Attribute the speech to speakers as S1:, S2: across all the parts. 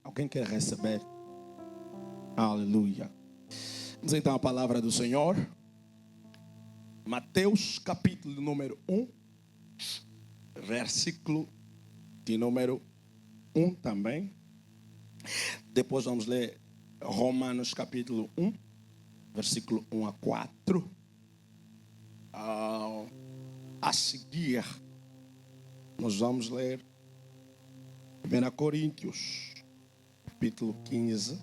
S1: Alguém quer receber? Aleluia. Vamos então à palavra do Senhor. Mateus capítulo número 1, versículo de número 1 também. Depois vamos ler Romanos capítulo 1, versículo 1 a 4. A seguir, nós vamos ler 1 Coríntios, capítulo 15,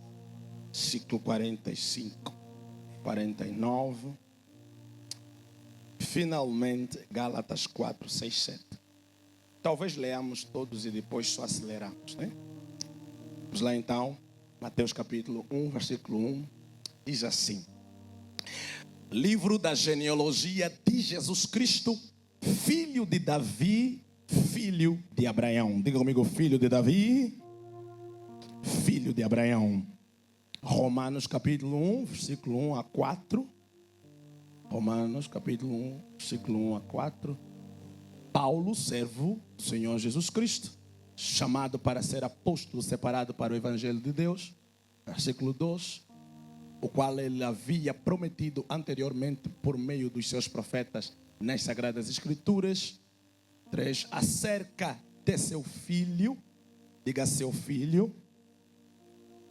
S1: versículo 45, 49. Finalmente, Gálatas 4, 6, 7. Talvez leamos todos e depois só aceleramos, né? Vamos lá então, Mateus capítulo 1, versículo 1, diz assim: livro da genealogia de Jesus Cristo, filho de Davi, filho de Abraão. Diga comigo, filho de Davi, filho de Abraão. Romanos capítulo 1, versículo 1 a 4. Romanos capítulo 1, versículo 1 a 4. Paulo, servo do Senhor Jesus Cristo, chamado para ser apóstolo, separado para o Evangelho de Deus. Versículo 2. O qual ele havia prometido anteriormente por meio dos seus profetas nas Sagradas Escrituras. 3. Acerca de seu filho, diga seu filho,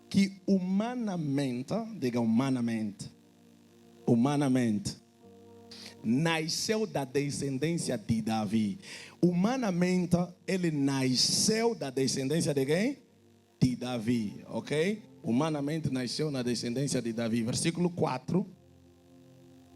S1: que humanamente, diga humanamente, nasceu da descendência de Davi. Humanamente, ele nasceu da descendência de quem? De Davi, ok? Humanamente nasceu na descendência de Davi. Versículo 4.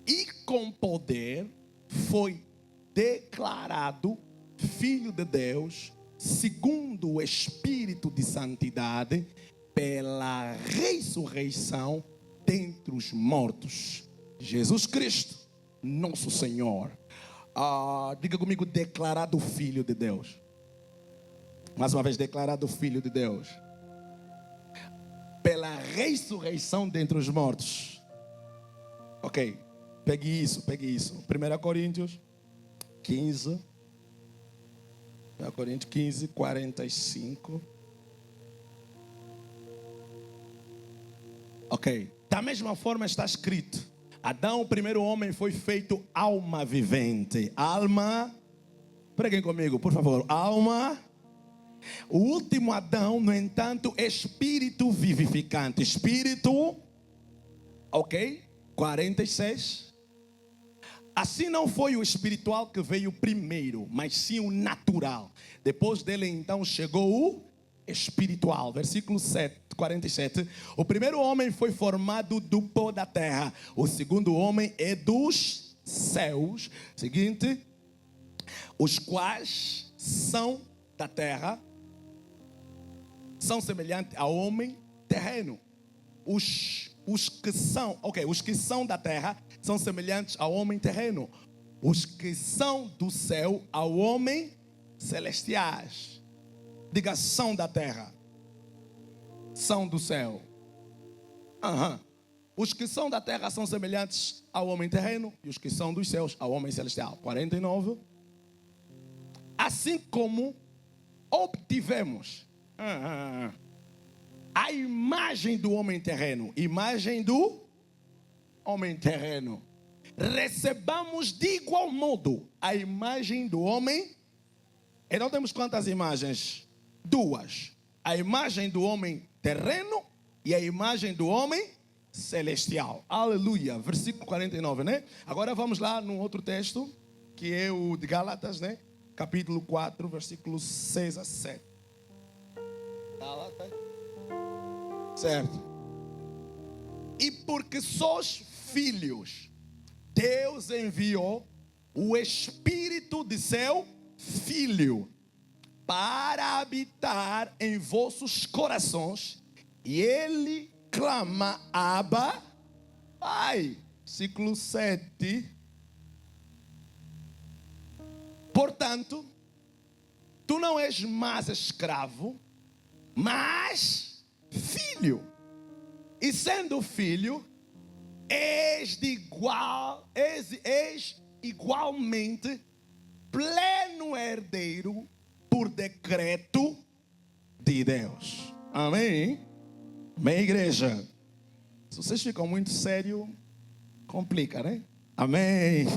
S1: E com poder foi declarado Filho de Deus, segundo o Espírito de Santidade, pela ressurreição dentre os mortos. Jesus Cristo, nosso Senhor. Diga comigo, declarado Filho de Deus. Mais uma vez, declarado Filho de Deus. Pela ressurreição dentre os mortos. Ok, pegue isso. 1 Coríntios 15. 1 Coríntios 15, 45. Ok, da mesma forma está escrito: Adão, o primeiro homem, foi feito alma vivente. Alma, preguem comigo, por favor. Alma. O último Adão, no entanto, espírito vivificante. Espírito, ok? 46. Assim não foi o espiritual que veio primeiro, mas sim o natural. Depois dele então chegou o espiritual. Versículo 47. O primeiro homem foi formado do pó da terra. O segundo homem é dos céus. Seguinte. Os quais são da terra, são semelhantes ao homem terreno. Os que são da terra são semelhantes ao homem terreno. Os que são do céu ao homem celestiais. Diga, são da terra, são do céu. Os que são da terra são semelhantes ao homem terreno, e os que são dos céus ao homem celestial. 49. Assim como obtivemos a imagem do homem terreno, recebamos de igual modo a imagem do homem. Então temos quantas imagens? 2. A imagem do homem terreno e a imagem do homem celestial. Aleluia. Versículo 49, né? Agora vamos lá num outro texto, que é o de Gálatas, né? Capítulo 4, versículos 6 a 7. Gálatas. Certo. E porque sois filhos, Deus enviou o Espírito de seu Filho para habitar em vossos corações, e ele clama: Abba, Pai. Versículo 7. Portanto, tu não és mais escravo, mas filho. E sendo filho, és igualmente pleno herdeiro por decreto de Deus. Amém? Amém, igreja? Se vocês ficam muito sérios, complica, né? Amém.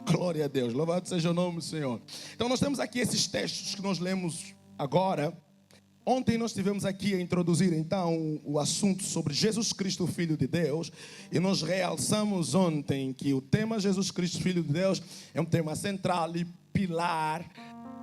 S1: Glória a Deus, louvado seja o nome do Senhor. Então nós temos aqui esses textos que nós lemos agora. Ontem nós estivemos aqui a introduzir então o assunto sobre Jesus Cristo, Filho de Deus. E nós realçamos ontem que o tema Jesus Cristo, Filho de Deus é um tema central e pilar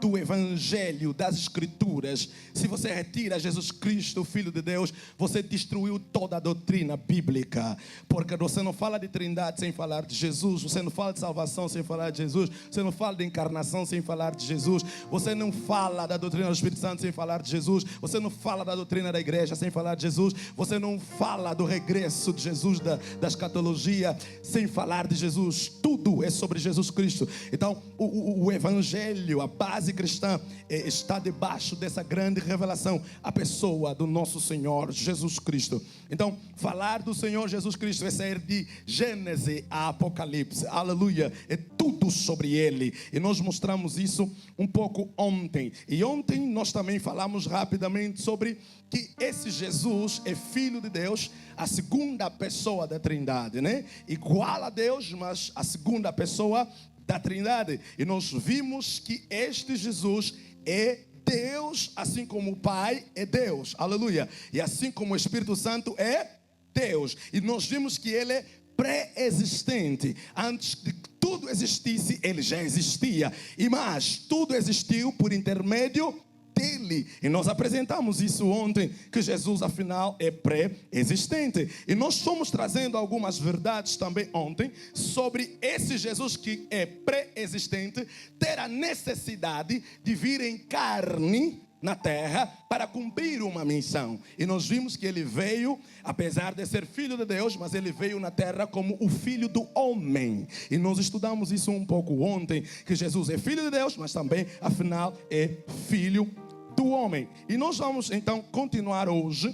S1: do Evangelho, das Escrituras. Se você retira Jesus Cristo, Filho de Deus, você destruiu toda a doutrina bíblica. Porque você não fala de trindade sem falar de Jesus. Você não fala de salvação sem falar de Jesus. Você não fala de encarnação sem falar de Jesus. Você não fala da doutrina do Espírito Santo sem falar de Jesus. Você não fala da doutrina da igreja sem falar de Jesus. Você não fala do regresso de Jesus, da escatologia, sem falar de Jesus. Tudo é sobre Jesus Cristo. Então, o Evangelho, a base cristã está debaixo dessa grande revelação, a pessoa do nosso Senhor Jesus Cristo. Então, falar do Senhor Jesus Cristo é sair de Gênesis a Apocalipse, aleluia, é tudo sobre Ele, e nós mostramos isso um pouco ontem, e ontem nós também falamos rapidamente sobre que esse Jesus é Filho de Deus, a segunda pessoa da Trindade, né? Igual a Deus, mas a segunda pessoa da Trindade. E nós vimos que este Jesus é Deus, assim como o Pai é Deus, aleluia, e assim como o Espírito Santo é Deus. E nós vimos que Ele é pré-existente. Antes de que tudo existisse, Ele já existia, e mais, tudo existiu por intermédio dele. E nós apresentamos isso ontem, que Jesus afinal é pré-existente. E nós fomos trazendo algumas verdades também ontem sobre esse Jesus que é pré-existente ter a necessidade de vir em carne na terra para cumprir uma missão. E nós vimos que ele veio, apesar de ser filho de Deus, mas ele veio na terra como o filho do homem. E nós estudamos isso um pouco ontem, que Jesus é filho de Deus, mas também afinal é filho do homem. E nós vamos então continuar hoje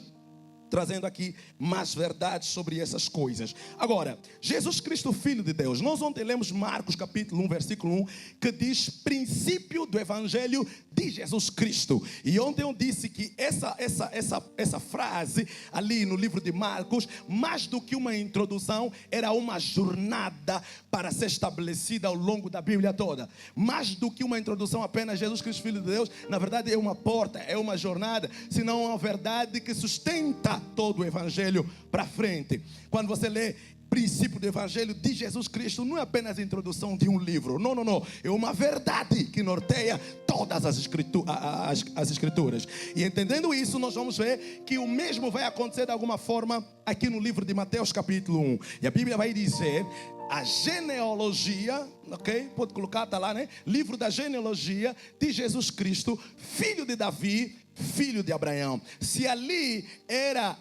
S1: trazendo aqui mais verdades sobre essas coisas. Agora, Jesus Cristo, Filho de Deus. Nós ontem lemos Marcos capítulo 1, versículo 1, que diz princípio do Evangelho de Jesus Cristo. E ontem eu disse que essa frase ali no livro de Marcos, mais do que uma introdução, era uma jornada para ser estabelecida ao longo da Bíblia toda. Mais do que uma introdução apenas, Jesus Cristo, Filho de Deus, na verdade é uma porta, é uma jornada, senão é uma verdade que sustenta todo o Evangelho para frente. Quando você lê princípio do Evangelho de Jesus Cristo, não é apenas a introdução de um livro, não, é uma verdade que norteia todas as escrituras. E entendendo isso, nós vamos ver que o mesmo vai acontecer de alguma forma aqui no livro de Mateus capítulo 1. E a Bíblia vai dizer a genealogia, ok? Pode colocar, está lá, né? Livro da genealogia de Jesus Cristo, filho de Davi, filho de Abraão. Se ali era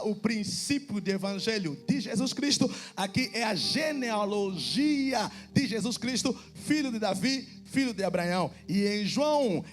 S1: o princípio do Evangelho de Jesus Cristo, aqui é a genealogia de Jesus Cristo, filho de Davi, filho de Abraão. E em João,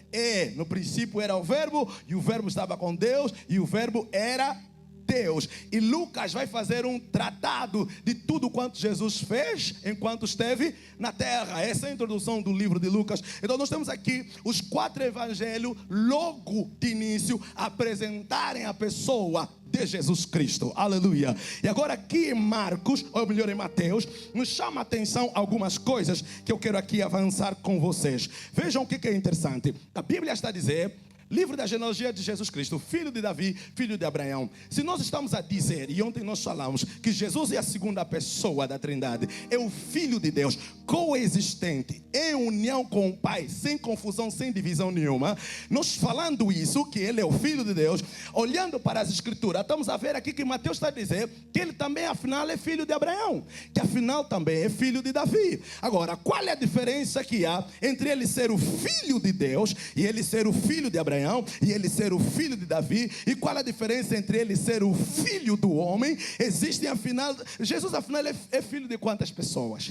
S1: no princípio era o verbo, e o verbo estava com Deus, e o verbo era Deus. E Lucas vai fazer um tratado de tudo quanto Jesus fez enquanto esteve na terra. Essa é a introdução do livro de Lucas. Então nós temos aqui os 4 evangelhos logo de início apresentarem a pessoa de Jesus Cristo, aleluia. E agora aqui em Marcos, ou melhor em Mateus, nos chama a atenção algumas coisas que eu quero aqui avançar com vocês. Vejam o que é interessante. A Bíblia está a dizer, livro da genealogia de Jesus Cristo, filho de Davi, filho de Abraão. Se nós estamos a dizer, e ontem nós falamos, que Jesus é a segunda pessoa da Trindade, é o Filho de Deus, coexistente, em união com o Pai, sem confusão, sem divisão nenhuma. Nós falando isso, que Ele é o Filho de Deus, olhando para as Escrituras, estamos a ver aqui que Mateus está a dizer que Ele também, afinal, é filho de Abraão, que afinal também é filho de Davi. Agora, qual é a diferença que há entre Ele ser o Filho de Deus e Ele ser o filho de Abraão? E ele ser o filho de Davi? E qual a diferença entre ele ser o filho do homem? Existem afinal, Jesus afinal é filho de quantas pessoas?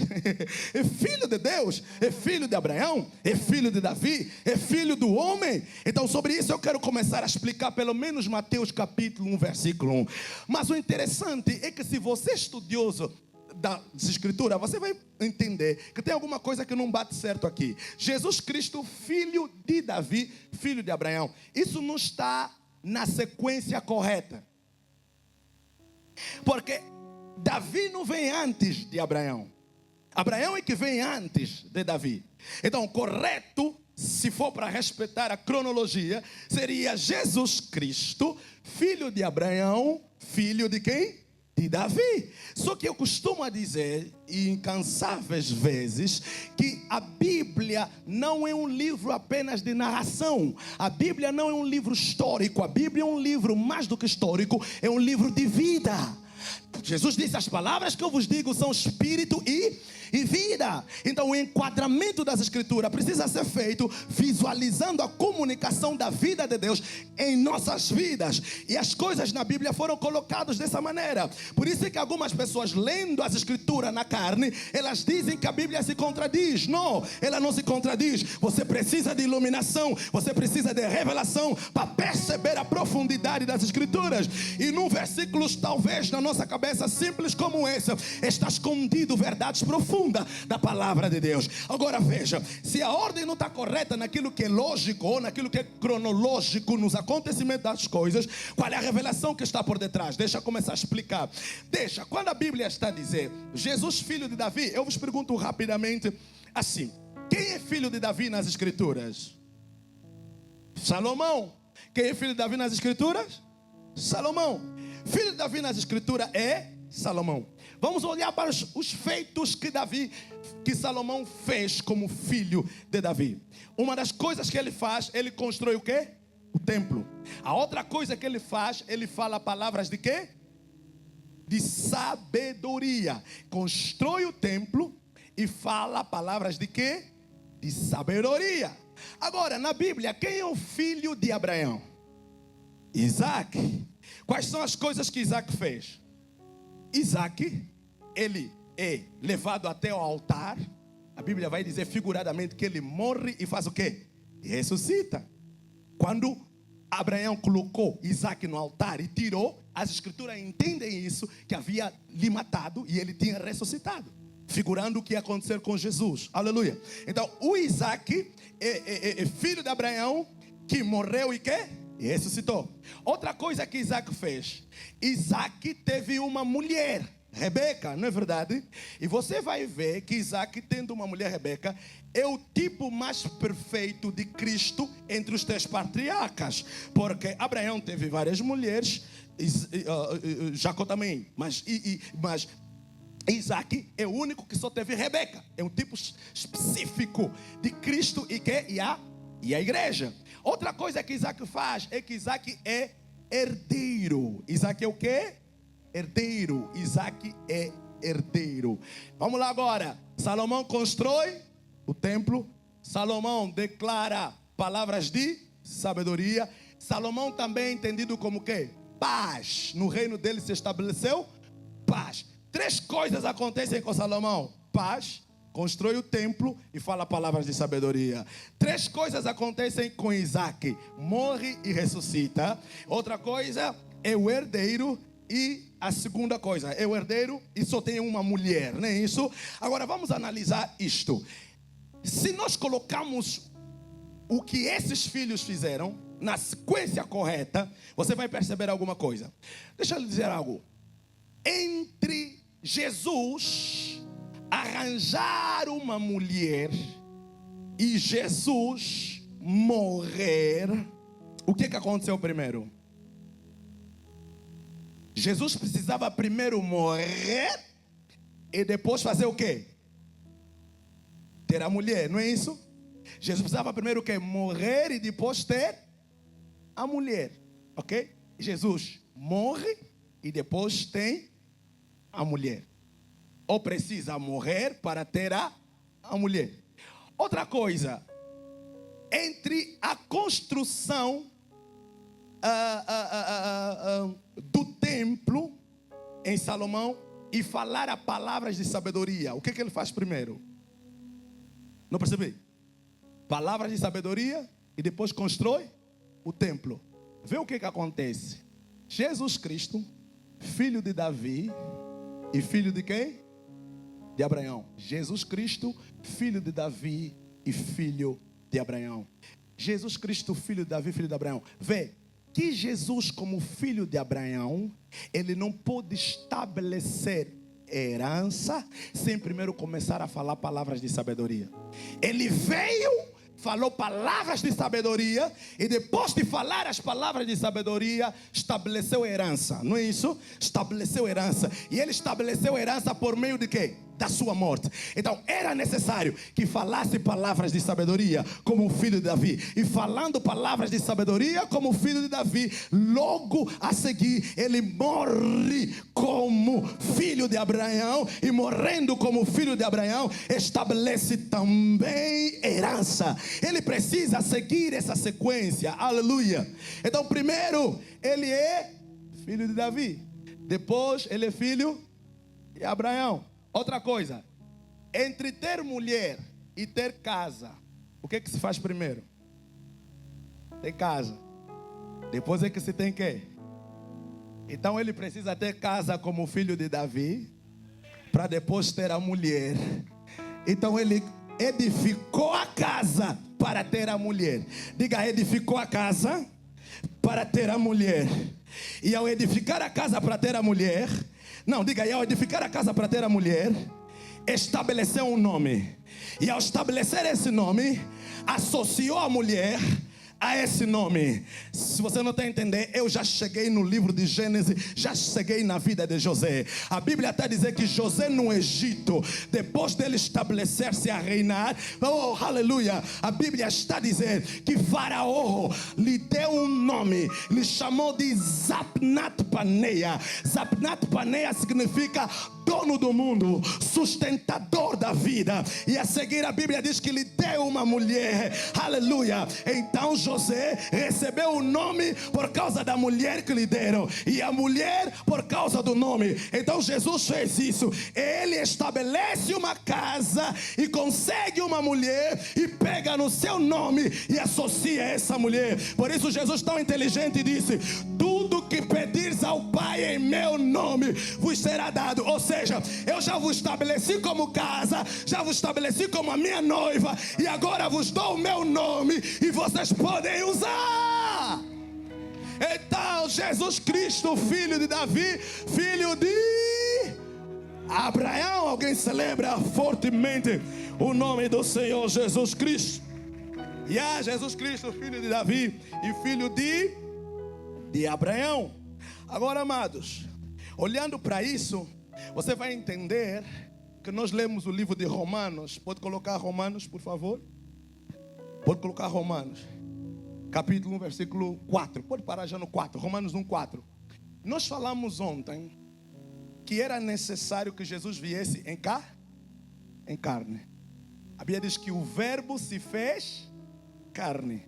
S1: É filho de Deus? É filho de Abraão? É filho de Davi? É filho do homem? Então sobre isso eu quero começar a explicar pelo menos Mateus capítulo 1, versículo 1. Mas o interessante é que se você é estudioso das Escrituras, você vai entender que tem alguma coisa que não bate certo aqui. Jesus Cristo, filho de Davi, filho de Abraão. Isso não está na sequência correta. Porque Davi não vem antes de Abraão. Abraão é que vem antes de Davi. Então, correto, se for para respeitar a cronologia, seria Jesus Cristo, filho de Abraão, filho de quem? De Davi. Só que eu costumo dizer, incansáveis vezes, que a Bíblia não é um livro apenas de narração. A Bíblia não é um livro histórico. A Bíblia é um livro mais do que histórico, é um livro de vida. Jesus disse: as palavras que eu vos digo são espírito e vida. Então o enquadramento das escrituras precisa ser feito visualizando a comunicação da vida de Deus em nossas vidas. E as coisas na Bíblia foram colocadas dessa maneira. Por isso é que algumas pessoas, lendo as escrituras na carne, elas dizem que a Bíblia se contradiz. Não, ela não se contradiz. Você precisa de iluminação, você precisa de revelação para perceber a profundidade das escrituras. E num versículo, talvez na nossa cabeça simples como esse, está escondido verdades profundas da palavra de Deus. Agora veja, se a ordem não está correta naquilo que é lógico ou naquilo que é cronológico nos acontecimentos das coisas, qual é a revelação que está por detrás? Deixa eu começar a explicar. Quando a Bíblia está a dizer Jesus filho de Davi, eu vos pergunto rapidamente assim: quem é filho de Davi nas escrituras? Salomão. Quem é filho de Davi nas escrituras? Salomão. Filho de Davi nas escrituras é Salomão. Vamos olhar para os feitos que Salomão fez como filho de Davi. Uma das coisas que ele faz, ele constrói o quê? O templo. A outra coisa que ele faz, ele fala palavras de quê? De sabedoria. Constrói o templo e fala palavras de quê? De sabedoria. Agora, na Bíblia, quem é o filho de Abraão? Isaac. Quais são as coisas que Isaac fez? Isaac, ele é levado até o altar. A Bíblia vai dizer figuradamente que ele morre e faz o quê? E ressuscita. Quando Abraão colocou Isaac no altar e tirou, as escrituras entendem isso, que havia lhe matado e ele tinha ressuscitado, figurando o que ia acontecer com Jesus. Aleluia. Então o Isaac é filho de Abraão, que morreu e quê? E ressuscitou. Outra coisa que Isaac fez: Isaac teve uma mulher, Rebeca, não é verdade? E você vai ver que Isaac, tendo uma mulher, Rebeca, é o tipo mais perfeito de Cristo entre os 3 patriarcas. Porque Abraão teve várias mulheres, Jacó também, mas Isaac é o único que só teve Rebeca. É um tipo específico de Cristo e a igreja. Outra coisa que Isaac faz é que Isaac é herdeiro. Isaac é o quê? Herdeiro. Isaac é herdeiro. Vamos lá agora. Salomão constrói o templo. Salomão declara palavras de sabedoria. Salomão também é entendido como o quê? Paz. No reino dele se estabeleceu paz. 3 coisas acontecem com Salomão: paz, constrói o templo e fala palavras de sabedoria. 3 coisas acontecem com Isaac: morre e ressuscita. Outra coisa é o herdeiro. E a segunda coisa é o herdeiro e só tem uma mulher, não é isso? Agora vamos analisar isto. Se nós colocamos o que esses filhos fizeram na sequência correta, você vai perceber alguma coisa. Deixa eu lhe dizer algo. Entre Jesus arranjar uma mulher e Jesus morrer, o que aconteceu primeiro? Jesus precisava primeiro morrer e depois fazer o quê? Ter a mulher, não é isso? Jesus precisava primeiro o quê? Morrer e depois ter a mulher, ok? Jesus morre e depois tem a mulher. Ou precisa morrer para ter a mulher. Outra coisa, entre a construção do templo em Salomão e falar a palavras de sabedoria, o que ele faz primeiro? Não percebi? Palavras de sabedoria e depois constrói o templo. Vê o que acontece. Jesus Cristo, filho de Davi e filho de quem? De Abraão. Jesus Cristo, filho de Davi e filho de Abraão. Jesus Cristo, filho de Davi, filho de Abraão. Vê, que Jesus, como filho de Abraão, ele não pôde estabelecer herança sem primeiro começar a falar palavras de sabedoria. Ele veio, falou palavras de sabedoria, e depois de falar as palavras de sabedoria, estabeleceu herança, não é isso? Estabeleceu herança. E ele estabeleceu herança por meio de quê? Da sua morte. Então era necessário que falasse palavras de sabedoria como o filho de Davi. E falando palavras de sabedoria como o filho de Davi, logo a seguir ele morre como filho de Abraão. E morrendo como filho de Abraão, estabelece também herança. Ele precisa seguir essa sequência. Aleluia. Então primeiro ele é filho de Davi, depois ele é filho de Abraão. Outra coisa, entre ter mulher e ter casa, o que se faz primeiro? Tem casa. Depois é que se tem quê? Então ele precisa ter casa como filho de Davi, para depois ter a mulher. Então ele edificou a casa para ter a mulher. Diga, edificou a casa para ter a mulher. E ao edificar a casa para ter a mulher, não, diga aí, ao edificar a casa para ter a mulher, estabeleceu um nome. E ao estabelecer esse nome, associou a mulher a esse nome. Se você não está entendendo, eu já cheguei no livro de Gênesis, já cheguei na vida de José. A Bíblia está dizendo que José no Egito, depois dele estabelecer-se a reinar, oh, aleluia, a Bíblia está dizendo que Faraó lhe deu um nome, lhe chamou de Zapnat Paneia. Zapnat Paneia significa dono do mundo, sustentador da vida. E a seguir a Bíblia diz que lhe deu uma mulher, aleluia. Então José recebeu o nome por causa da mulher que lhe deram, e a mulher por causa do nome. Então Jesus fez isso. Ele estabelece uma casa e consegue uma mulher e pega no seu nome e associa essa mulher. Por isso Jesus, tão inteligente, disse: tudo que pedires ao Pai em meu nome vos será dado. Ou seja, eu já vos estabeleci como casa, já vos estabeleci como a minha noiva, e agora vos dou o meu nome e vocês podem usar. Então Jesus Cristo, filho de Davi, filho de Abraão. Alguém celebra fortemente o nome do Senhor Jesus Cristo? E Jesus Cristo, filho de Davi e filho de Abraão. Agora, amados, olhando para isso, você vai entender que nós lemos o livro de Romanos. Pode colocar Romanos, por favor? Pode colocar Romanos, capítulo 1, versículo 4. Pode parar já no 4, Romanos 1, 4. Nós falamos ontem que era necessário que Jesus viesse em carne. A Bíblia diz que o verbo se fez carne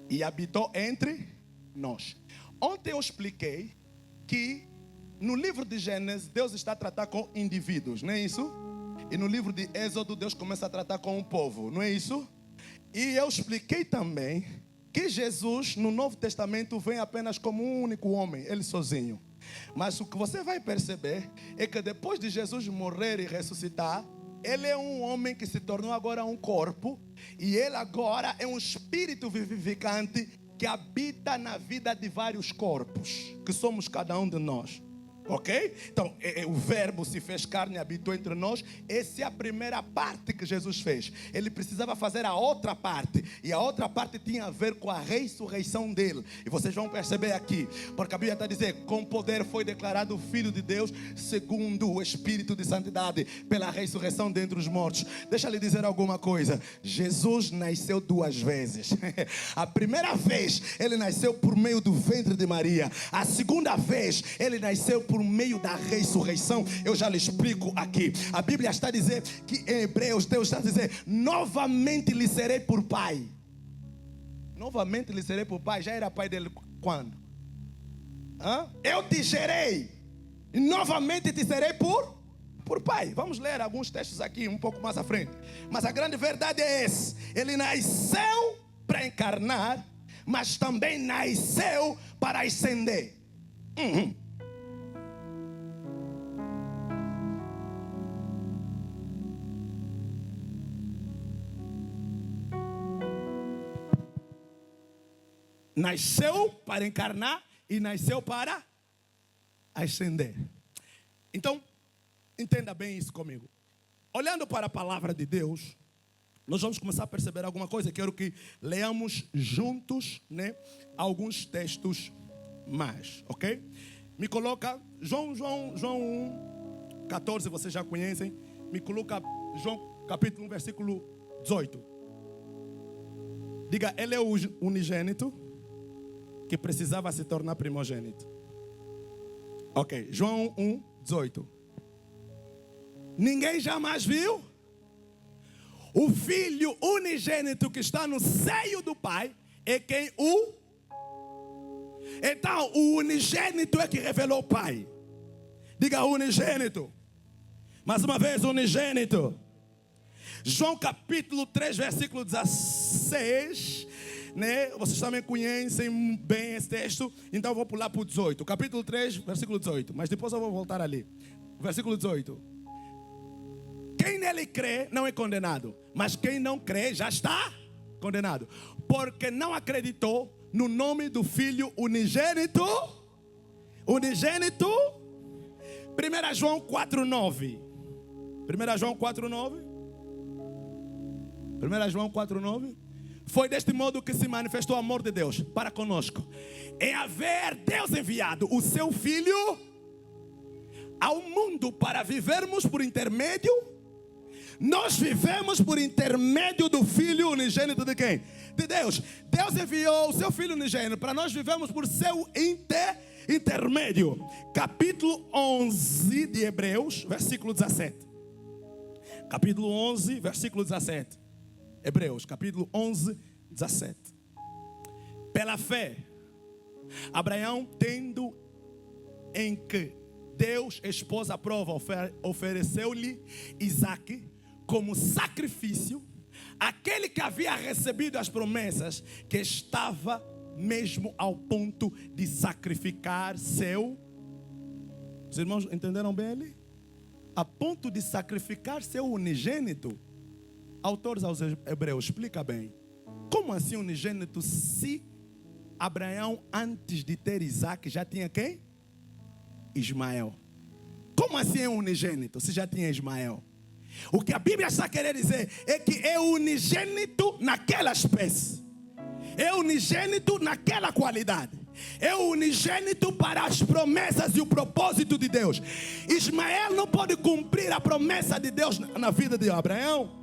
S1: e habitou entre nós. Ontem eu expliquei que no livro de Gênesis Deus está a tratar com indivíduos, não é isso? E no livro de Êxodo Deus começa a tratar com um povo, não é isso? E eu expliquei também que Jesus no Novo Testamento vem apenas como um único homem, ele sozinho. Mas o que você vai perceber é que depois de Jesus morrer e ressuscitar, ele é um homem que se tornou agora um corpo, e ele agora é um espírito vivificante que habita na vida de vários corpos, que somos cada um de nós. Ok? Então, o verbo se fez carne e habitou entre nós. Essa é a primeira parte que Jesus fez. Ele precisava fazer a outra parte. E a outra parte tinha a ver com a ressurreição dele. E vocês vão perceber aqui. Porque a Bíblia está dizendo: com poder foi declarado o Filho de Deus, segundo o Espírito de Santidade, pela ressurreição dentre os mortos. Deixa eu lhe dizer alguma coisa. Jesus nasceu duas vezes. A primeira vez, ele nasceu por meio do ventre de Maria. A segunda vez, ele nasceu por meio da ressurreição. Eu já lhe explico aqui. A Bíblia está a dizer que em Hebreus Deus está a dizer: novamente lhe serei por pai. Novamente lhe serei por pai. Já era pai dele quando? Eu te gerei e novamente te serei por pai. Vamos ler alguns textos aqui um pouco mais à frente. Mas a grande verdade é essa: ele nasceu para encarnar, mas também nasceu para ascender. Nasceu para encarnar e nasceu para ascender. Então, entenda bem isso comigo. Olhando para a palavra de Deus, nós vamos começar a perceber alguma coisa. Quero que leamos juntos, né, alguns textos mais, ok? Me coloca João 1, 14, vocês já conhecem. Me coloca João capítulo 1, versículo 18. Diga, ele é o unigênito que precisava se tornar primogênito. Ok, João 1, 18. Ninguém jamais viu o filho unigênito que está no seio do Pai é quem o... Então, o unigênito é que revelou o Pai. Diga unigênito. Mais uma vez, unigênito. João capítulo 3, versículo 16, né? Vocês também conhecem bem esse texto, então eu vou pular para o 18. Capítulo 3, versículo 18, mas depois eu vou voltar ali. Versículo 18. Quem nele crê não é condenado, mas quem não crê já está condenado, porque não acreditou no nome do Filho unigênito. Unigênito. 1 João 4,9. 1 João 4,9. 1 João 4,9. Foi deste modo que se manifestou o amor de Deus para conosco, em haver Deus enviado o seu Filho ao mundo para vivermos por intermédio. Nós vivemos por intermédio do Filho unigênito de quem? De Deus. Deus enviou o seu Filho unigênito para nós vivemos por seu intermédio. Capítulo 11 de Hebreus, versículo 17. Capítulo 11, versículo 17. Hebreus, capítulo 11, 17. Pela fé, Abraão, tendo em que Deus expôs a prova, ofereceu-lhe Isaque como sacrifício, aquele que havia recebido as promessas, que estava mesmo ao ponto de sacrificar seu... Os irmãos entenderam bem ali? A ponto de sacrificar seu unigênito. Autores aos Hebreus, explica bem. Como assim unigênito se Abraão, antes de ter Isaque, já tinha quem? Ismael. Como assim é unigênito se já tinha Ismael? O que a Bíblia está querendo dizer é que é unigênito naquela espécie, é unigênito naquela qualidade, é unigênito para as promessas e o propósito de Deus. Ismael não pode cumprir a promessa de Deus na vida de Abraão.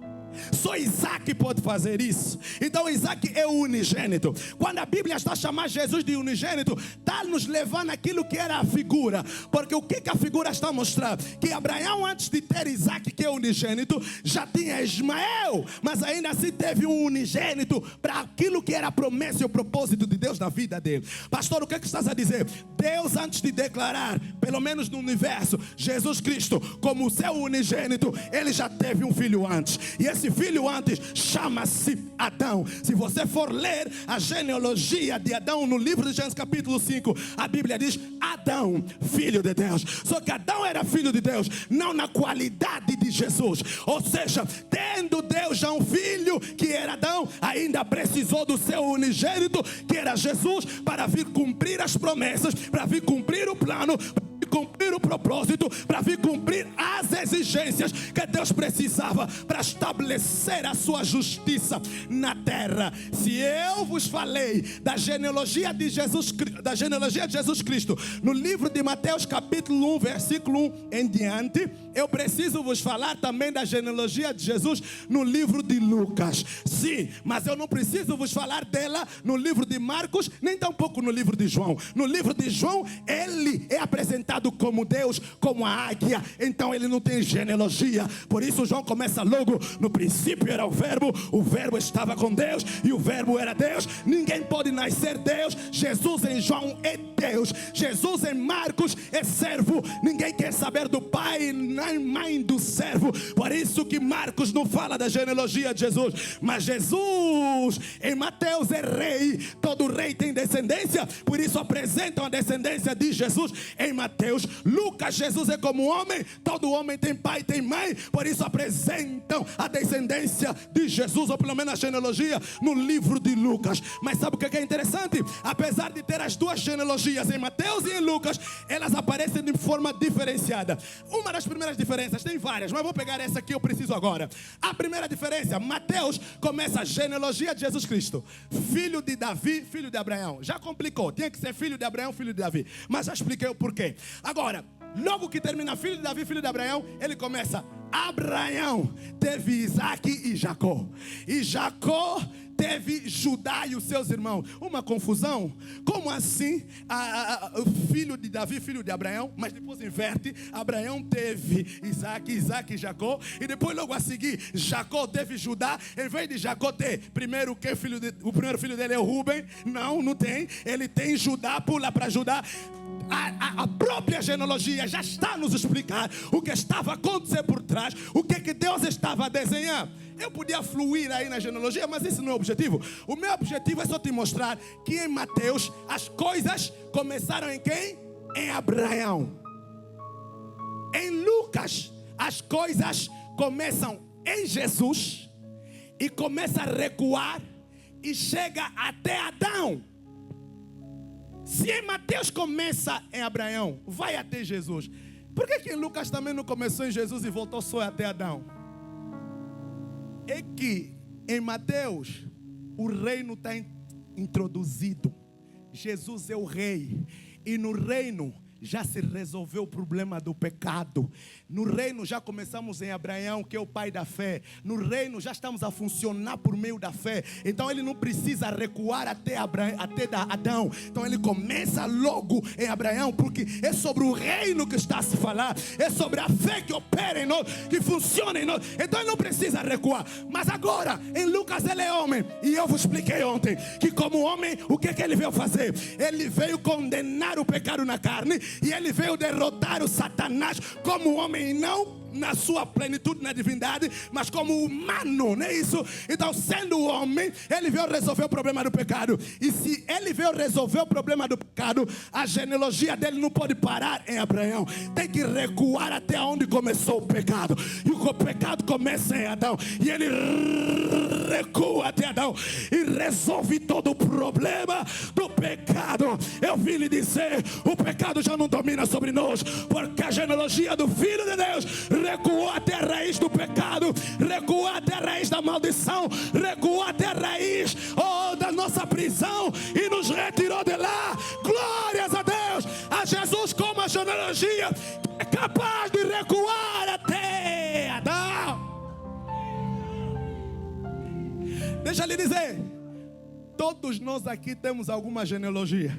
S1: Só Isaque pode fazer isso. Então Isaque é o unigênito. Quando a Bíblia está chamando Jesus de unigênito, está nos levando aquilo que era a figura. Porque o que a figura está mostrando? Que Abraão, antes de ter Isaque, que é unigênito, já tinha Ismael, mas ainda assim teve um unigênito para aquilo que era a promessa e o propósito de Deus na vida dele. Pastor, o que estás a dizer? Deus, antes de declarar, pelo menos no universo, Jesus Cristo como o seu unigênito, ele já teve um filho antes. E esse filho antes chama-se Adão. Se você for ler a genealogia de Adão no livro de Gênesis capítulo 5, a Bíblia diz Adão, filho de Deus. Só que Adão era filho de Deus, não na qualidade de Jesus. Ou seja, tendo Deus já um filho que era Adão, ainda precisou do seu unigênito, que era Jesus, para vir cumprir as promessas, para vir cumprir o plano, cumprir o propósito, para vir cumprir as exigências que Deus precisava para estabelecer a sua justiça na terra. Se eu vos falei da genealogia de Jesus Cristo no livro de Mateus capítulo 1, versículo 1 em diante, eu preciso vos falar também da genealogia de Jesus no livro de Lucas. Sim, mas eu não preciso vos falar dela no livro de Marcos, nem tampouco no livro de João. No livro de João, ele é apresentado como Deus, como a águia, então ele não tem genealogia. Por isso João começa logo: no princípio era o verbo estava com Deus e o verbo era Deus. Ninguém pode nascer Deus. Jesus em João é Deus, Jesus em Marcos é servo. Ninguém quer saber do pai nem mãe do servo. Por isso que Marcos não fala da genealogia de Jesus, mas Jesus em Mateus é rei. Todo rei tem descendência, por isso apresentam a descendência de Jesus em Mateus. Mateus, Lucas, Jesus é como homem, todo homem tem pai e tem mãe, por isso apresentam a descendência de Jesus, ou pelo menos a genealogia, no livro de Lucas. Mas sabe o que é interessante? Apesar de ter as duas genealogias em Mateus e em Lucas, elas aparecem de forma diferenciada. Uma das primeiras diferenças, tem várias, mas vou pegar essa que eu preciso agora. A primeira diferença, Mateus começa a genealogia de Jesus Cristo, filho de Davi, filho de Abraão. Já complicou, tinha que ser filho de Abraão, filho de Davi, mas já expliquei o porquê. Agora, logo que termina filho de Davi, filho de Abraão, ele começa: Abraão teve Isaac e Jacó, e Jacó teve Judá e os seus irmãos. Uma confusão. Como assim? Filho de Davi, filho de Abraão, mas depois inverte. Abraão teve Isaac, Isaac e Jacó, e depois logo a seguir Jacó teve Judá. Em vez de Jacó ter primeiro o primeiro filho dele é o Rubem. Não tem. Ele tem Judá, pula para Judá. A própria genealogia já está a nos explicar o que estava a acontecer por trás, o que Deus estava a desenhar. Eu podia fluir aí na genealogia, mas esse não é o objetivo. O meu objetivo é só te mostrar que em Mateus as coisas começaram em quem? Em Abraão. Em Lucas as coisas começam em Jesus e começa a recuar e chega até Adão. Se em Mateus começa em Abraão, vai até Jesus. Por que em Lucas também não começou em Jesus e voltou só até Adão? É que em Mateus o reino está introduzido. Jesus é o rei. E no reino já se resolveu o problema do pecado. No reino já começamos em Abraão, que é o pai da fé. No reino já estamos a funcionar por meio da fé. Então ele não precisa recuar até Adão. Então ele começa logo em Abraão, porque é sobre o reino que está a se falar. É sobre a fé que opera em nós, que funciona em nós. Então ele não precisa recuar. Mas agora, em Lucas ele é homem. E eu vos expliquei ontem que como homem, o que ele veio fazer? Ele veio condenar o pecado na carne. E ele veio derrotar o Satanás como homem, e não na sua plenitude, na divindade, mas como humano, não é isso? Então, sendo homem, ele veio resolver o problema do pecado. E se ele veio resolver o problema do pecado, a genealogia dele não pode parar em Abraão. Tem que recuar até onde começou o pecado. E o pecado começa em Adão. E ele recua até Adão e resolve todo o problema do pecado. Eu vim lhe dizer, o pecado já não domina sobre nós, porque a genealogia do Filho de Deus recuou até a raiz do pecado, recuou até a raiz da maldição, recuou até a raiz da nossa prisão e nos retirou de lá. Glórias a Deus, a Jesus como a genealogia é capaz de recuar até Adão. Deixa eu lhe dizer, todos nós aqui temos alguma genealogia.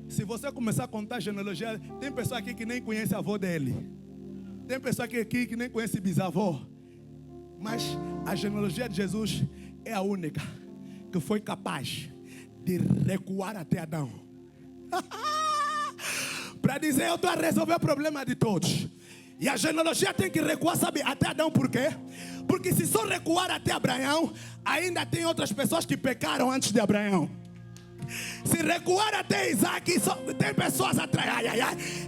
S1: Se você começar a contar genealogia, tem pessoa aqui que nem conhece a avó dele. Tem pessoa aqui que nem conhece bisavó. Mas a genealogia de Jesus é a única que foi capaz de recuar até Adão. Para dizer, eu estou a resolver o problema de todos. E a genealogia tem que recuar, sabe, até Adão. Por quê? Porque se só recuar até Abraão, ainda tem outras pessoas que pecaram antes de Abraão. Se recuar até Isaac, tem pessoas atrás.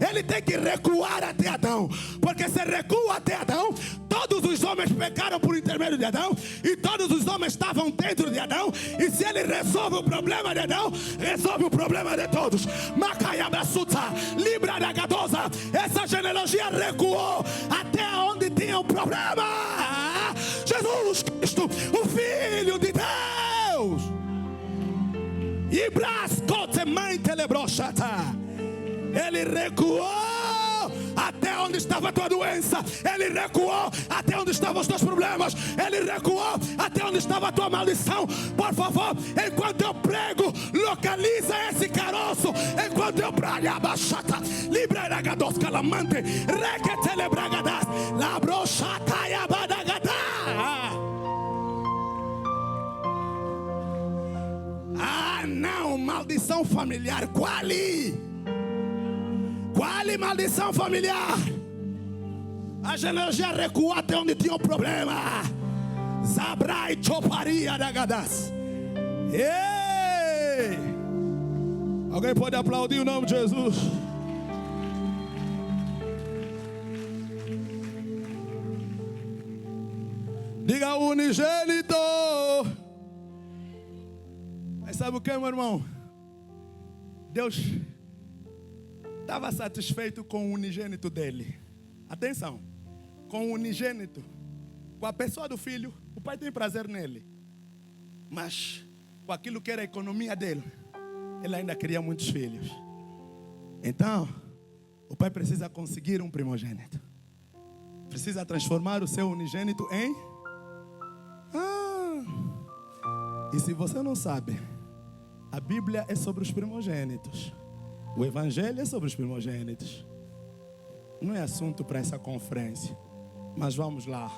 S1: Ele tem que recuar até Adão. Porque se recua até Adão, todos os homens pecaram por intermédio de Adão. E todos os homens estavam dentro de Adão. E se ele resolve o problema de Adão, resolve o problema de todos. Macaiabrasuta, Libra da Gadosa. Essa genealogia recuou até onde tinha o problema. Jesus Cristo, o Filho de Deus. Ele recuou até onde estava a tua doença. Ele recuou até onde estavam os teus problemas. Ele recuou até onde estava a tua maldição. Por favor, enquanto eu prego, localiza esse caroço. Enquanto eu prego, abachata, libragados calamante, requetelebragadas, labrochata e abadagada. Não, maldição familiar. Qual maldição familiar? A genealogia recuou até onde tinha o problema. Zabrai choparia da gadas. Ei! Alguém pode aplaudir o nome de Jesus? Diga unigênito. Mas sabe o que, meu irmão? Deus estava satisfeito com o unigênito dele. Atenção, com o unigênito, com a pessoa do filho, o pai tem prazer nele. Mas com aquilo que era a economia dele, ele ainda queria muitos filhos. Então, o pai precisa conseguir um primogênito. Precisa transformar o seu unigênito em... E se você não sabe, a Bíblia é sobre os primogênitos. O Evangelho é sobre os primogênitos. Não é assunto para essa conferência, mas vamos lá.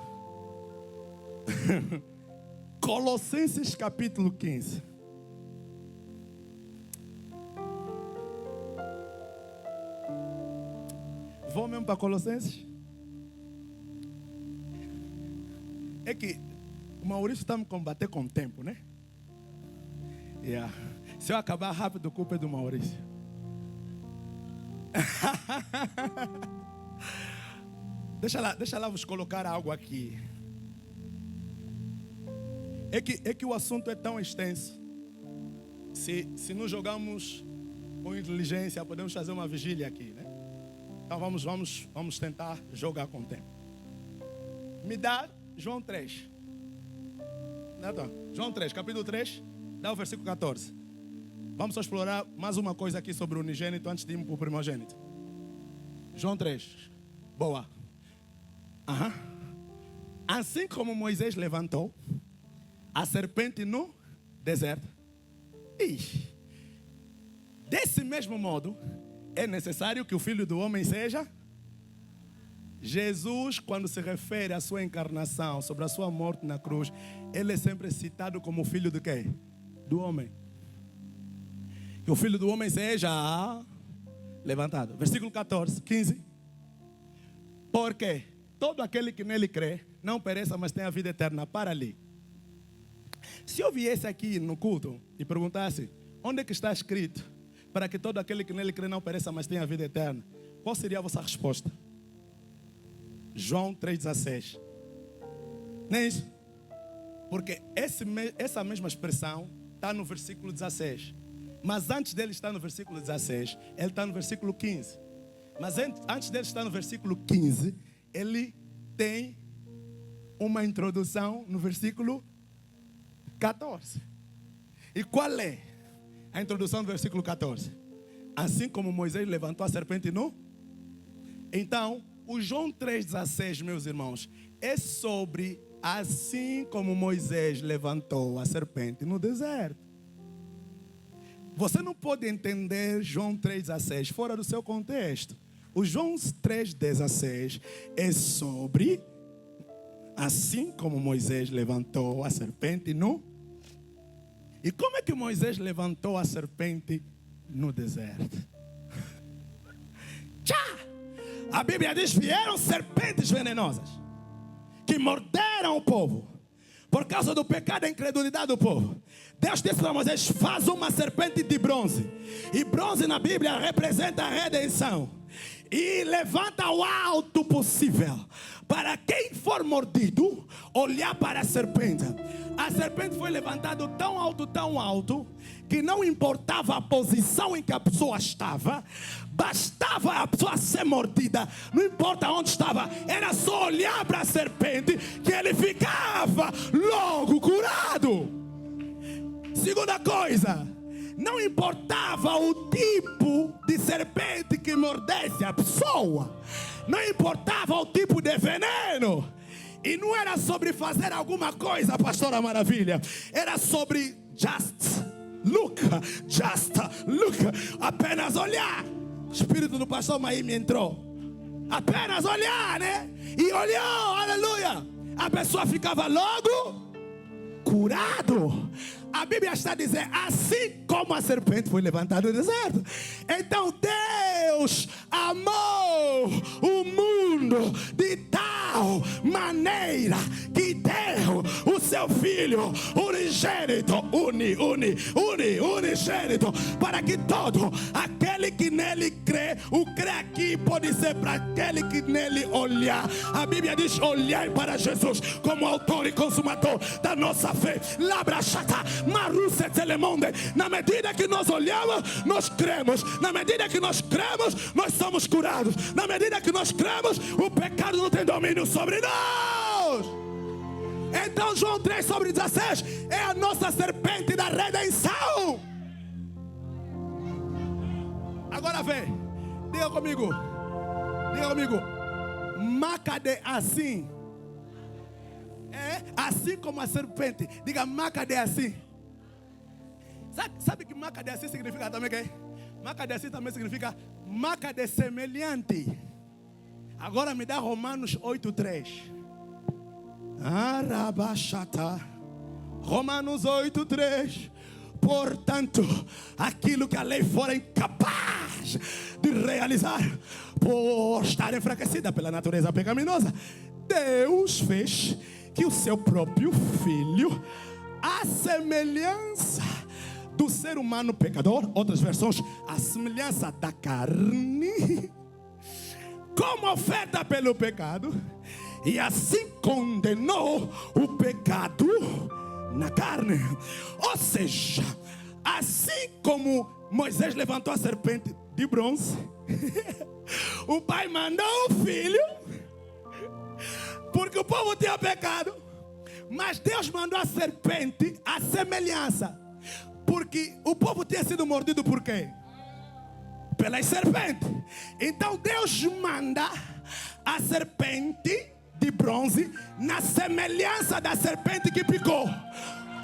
S1: Colossenses capítulo 15. Vou mesmo para Colossenses? É que o Maurício está me combater com o tempo, né? Yeah. Se eu acabar rápido, a culpa é do Maurício. Deixa lá vos colocar algo aqui. É que o assunto é tão extenso. Se nos jogamos com inteligência, podemos fazer uma vigília aqui, né? Então vamos tentar jogar com o tempo. Me dá João 3. João 3, capítulo 3, dá o versículo 14. Vamos só explorar mais uma coisa aqui sobre o unigênito antes de irmos para o primogênito. João 3. Boa. Assim como Moisés levantou a serpente no deserto, desse mesmo modo, é necessário que o Filho do Homem seja... Jesus, quando se refere à sua encarnação, sobre a sua morte na cruz, ele é sempre citado como filho de quem? Do homem. Que o Filho do Homem seja levantado. Versículo 14, 15. Porque todo aquele que nele crê, não pereça, mas tenha a vida eterna. Para ali. Se eu viesse aqui no culto e perguntasse, onde é que está escrito, para que todo aquele que nele crê não pereça, mas tenha a vida eterna? Qual seria a vossa resposta? João 3,16. Não é isso? Porque essa mesma expressão está no versículo 16. Mas antes dele estar no versículo 16, ele está no versículo 15. Mas antes dele estar no versículo 15, ele tem uma introdução no versículo 14. E qual é a introdução do versículo 14? Assim como Moisés levantou a serpente no... Então, o João 3,16, meus irmãos, é sobre assim como Moisés levantou a serpente no deserto. Você não pode entender João 3,16 fora do seu contexto. O João 3,16 é sobre assim como Moisés levantou a serpente no... E como é que Moisés levantou a serpente no deserto? Tchá! A Bíblia diz: vieram serpentes venenosas que morderam o povo por causa do pecado e incredulidade do povo. Deus disse para Moisés: faz uma serpente de bronze. E bronze na Bíblia representa a redenção. E levanta o alto possível, para quem for mordido, olhar para a serpente. A serpente foi levantada tão alto, que não importava a posição em que a pessoa estava, bastava a pessoa ser mordida, não importa onde estava, era só olhar para a serpente que ele ficava logo curado. Segunda coisa, não importava o tipo de serpente que mordesse a pessoa, não importava o tipo de veneno. E não era sobre fazer alguma coisa, pastora Maravilha, era sobre just look, apenas olhar. O espírito do pastor Maí me entrou. Apenas olhar, né? E olhou, aleluia. A pessoa ficava logo curado. A Bíblia está dizendo, assim como a serpente foi levantada no deserto. Então Deus amou o mundo de tal maneira que deu o seu Filho unigênito, unigênito, para que todo aquele que nele crê crê, o crê aqui pode ser para aquele que nele olhar. A Bíblia diz: olhai para Jesus como autor e consumador da nossa fé. Na medida que nós olhamos, nós cremos. Na medida que nós cremos, nós somos curados. Na medida que nós cremos, o pecado não tem domínio sobre nós. Então João 3:16 é a nossa serpente da redenção. Agora vem, diga comigo, macade assim. É assim como a serpente. Diga, macade assim. Sabe que macade assim significa também o quê? Macade assim também significa macade semelhante. Agora me dá Romanos 8:3. Arabachata. Romanos 8:3. Portanto, aquilo que a lei fora incapaz de realizar, por estar enfraquecida pela natureza pecaminosa, Deus fez que o seu próprio Filho, à semelhança do ser humano pecador, outras versões, à semelhança da carne, como oferta pelo pecado, e assim condenou o pecado na carne. Ou seja, assim como Moisés levantou a serpente de bronze, o pai mandou o filho, porque o povo tinha pecado, mas Deus mandou a serpente à semelhança, porque o povo tinha sido mordido por quê? Pelas serpentes. Então Deus manda a serpente de bronze na semelhança da serpente que picou.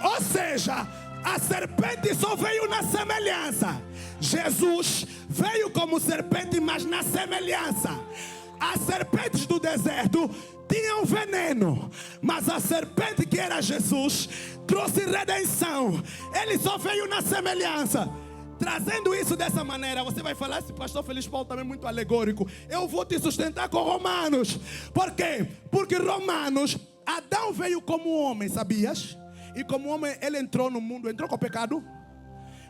S1: Ou seja, a serpente só veio na semelhança. Jesus veio como serpente, mas na semelhança. As serpentes do deserto tinham veneno, mas a serpente que era Jesus trouxe redenção. Ele só veio na semelhança. Trazendo isso dessa maneira, você vai falar: esse pastor Feliz Paulo também é muito alegórico. Eu vou te sustentar com Romanos. Por quê? Porque Romanos, Adão veio como homem, sabias? E como homem ele entrou no mundo, entrou com o pecado,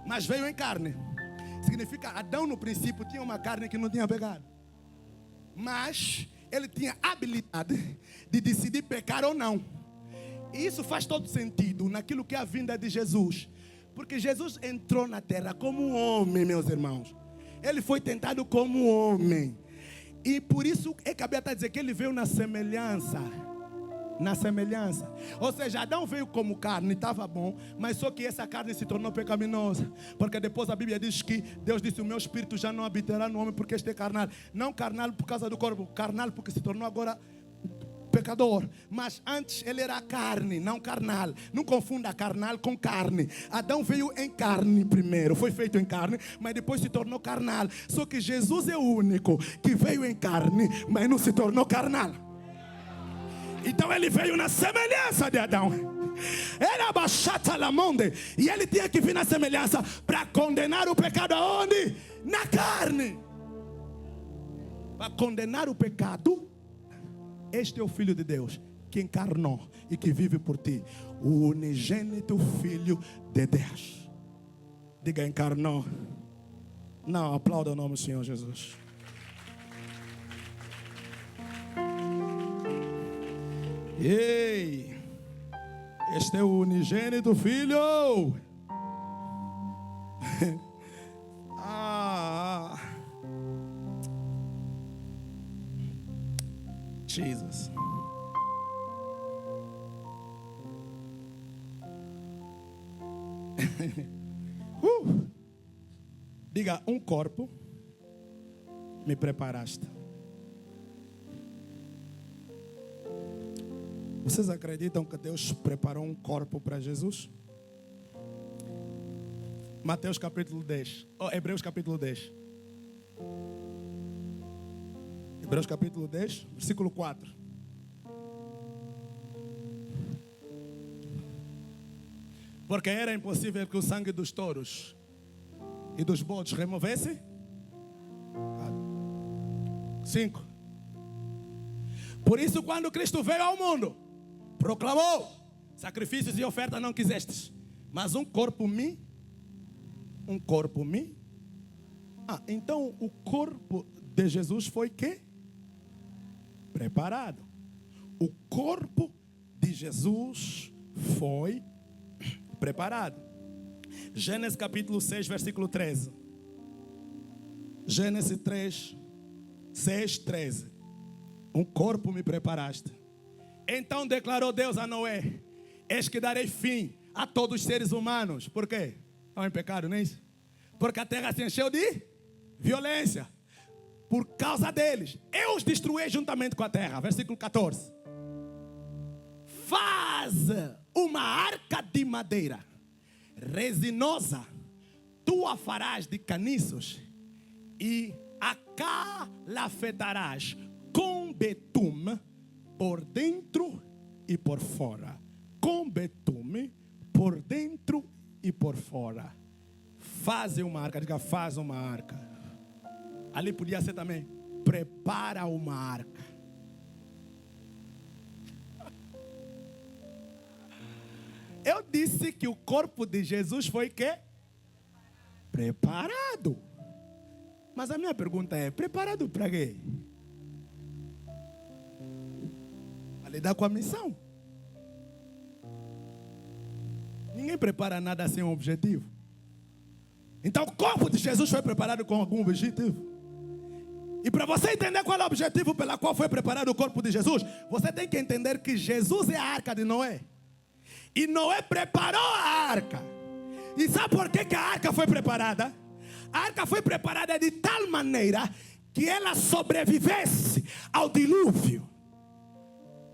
S1: mas veio em carne. Significa, Adão no princípio tinha uma carne que não tinha pecado, mas ele tinha habilidade de decidir pecar ou não. E isso faz todo sentido naquilo que é a vinda de Jesus. Porque Jesus entrou na terra como homem, meus irmãos. Ele foi tentado como homem. E por isso é que a Bíblia está dizendo que ele veio na semelhança. Na semelhança. Ou seja, Adão veio como carne, estava bom, mas só que essa carne se tornou pecaminosa. Porque depois a Bíblia diz que Deus disse: o meu espírito já não habitará no homem porque este é carnal. Não carnal por causa do corpo, carnal porque se tornou agora pecador. Mas antes ele era carne, não carnal. Não confunda carnal com carne. Adão veio em carne primeiro, foi feito em carne, mas depois se tornou carnal. Só que Jesus é o único que veio em carne, mas não se tornou carnal. Então ele veio na semelhança de Adão. Era baixata la monde. E ele tinha que vir na semelhança para condenar o pecado aonde? Na carne. Para condenar o pecado. Este é o Filho de Deus que encarnou e que vive por ti. O unigênito Filho de Deus. Diga, encarnou. Não, aplauda o nome do Senhor Jesus. Ei, este é o unigênito Filho. Jesus. Diga, um corpo me preparaste. Vocês acreditam que Deus preparou um corpo para Jesus? Mateus capítulo 10. Hebreus capítulo 10. Hebreus capítulo 10, versículo 4. Porque era impossível que o sangue dos touros e dos bodes removesse. 5. Por isso, quando Cristo veio ao mundo, proclamou: sacrifícios e ofertas não quisestes, mas um corpo me Então o corpo de Jesus foi quê? Preparado. O corpo de Jesus foi preparado. Gênesis capítulo 6, versículo 13. Gênesis 3, 6, 13. Um corpo me preparaste. Então declarou Deus a Noé: eis que darei fim a todos os seres humanos. Por quê? Estão em pecado, não é isso? Porque a terra se encheu de violência. Por causa deles, eu os destruí juntamente com a terra. Versículo 14. Faz uma arca de madeira resinosa, tu a farás de caniços e a calafetarás com betume por dentro e por fora. Com betume por dentro e por fora. Faz uma arca. Diga, faz uma arca. Ali podia ser também: prepara uma arca. Eu disse que o corpo de Jesus foi quê? Preparado. Mas a minha pergunta é: preparado para quê? Para lidar com a missão. Ninguém prepara nada sem um objetivo. Então o corpo de Jesus foi preparado com algum objetivo. E para você entender qual é o objetivo pela qual foi preparado o corpo de Jesus, você tem que entender que Jesus é a arca de Noé. E Noé preparou a arca. E sabe por que a arca foi preparada? A arca foi preparada de tal maneira que ela sobrevivesse ao dilúvio.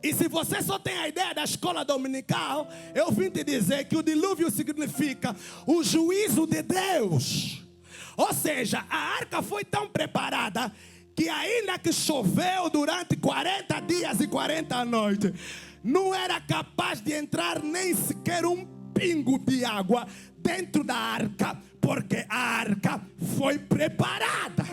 S1: E se você só tem a ideia da escola dominical, eu vim te dizer que o dilúvio significa o juízo de Deus. Ou seja, a arca foi tão preparada que ainda que choveu durante 40 dias e 40 noites, não era capaz de entrar nem sequer um pingo de água dentro da arca, porque a arca foi preparada.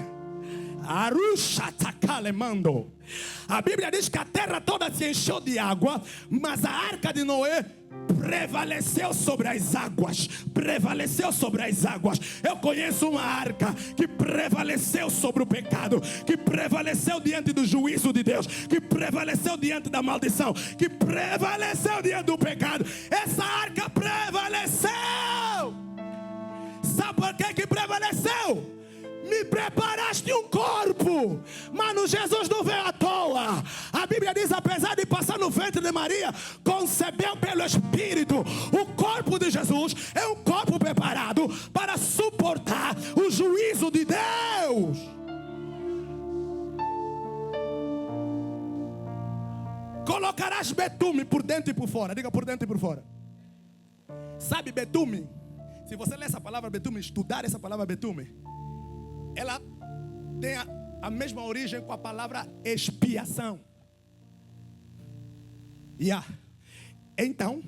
S1: A Bíblia diz que a terra toda se encheu de água, mas a arca de Noé prevaleceu sobre as águas. Prevaleceu sobre as águas. Eu conheço uma arca que prevaleceu sobre o pecado, que prevaleceu diante do juízo de Deus, que prevaleceu diante da maldição, que prevaleceu diante do pecado. Essa arca prevaleceu. Sabe por que prevaleceu? Me preparaste um corpo. Mano, Jesus não veio à toa. A Bíblia diz: apesar de passar no ventre de Maria, concebeu pelo Espírito. O corpo de Jesus é um corpo preparado para suportar o juízo de Deus. Colocarás betume por dentro e por fora. Diga, por dentro e por fora. Sabe betume? Se você ler essa palavra betume, estudar essa palavra betume, ela tem a mesma origem com a palavra expiação. Então,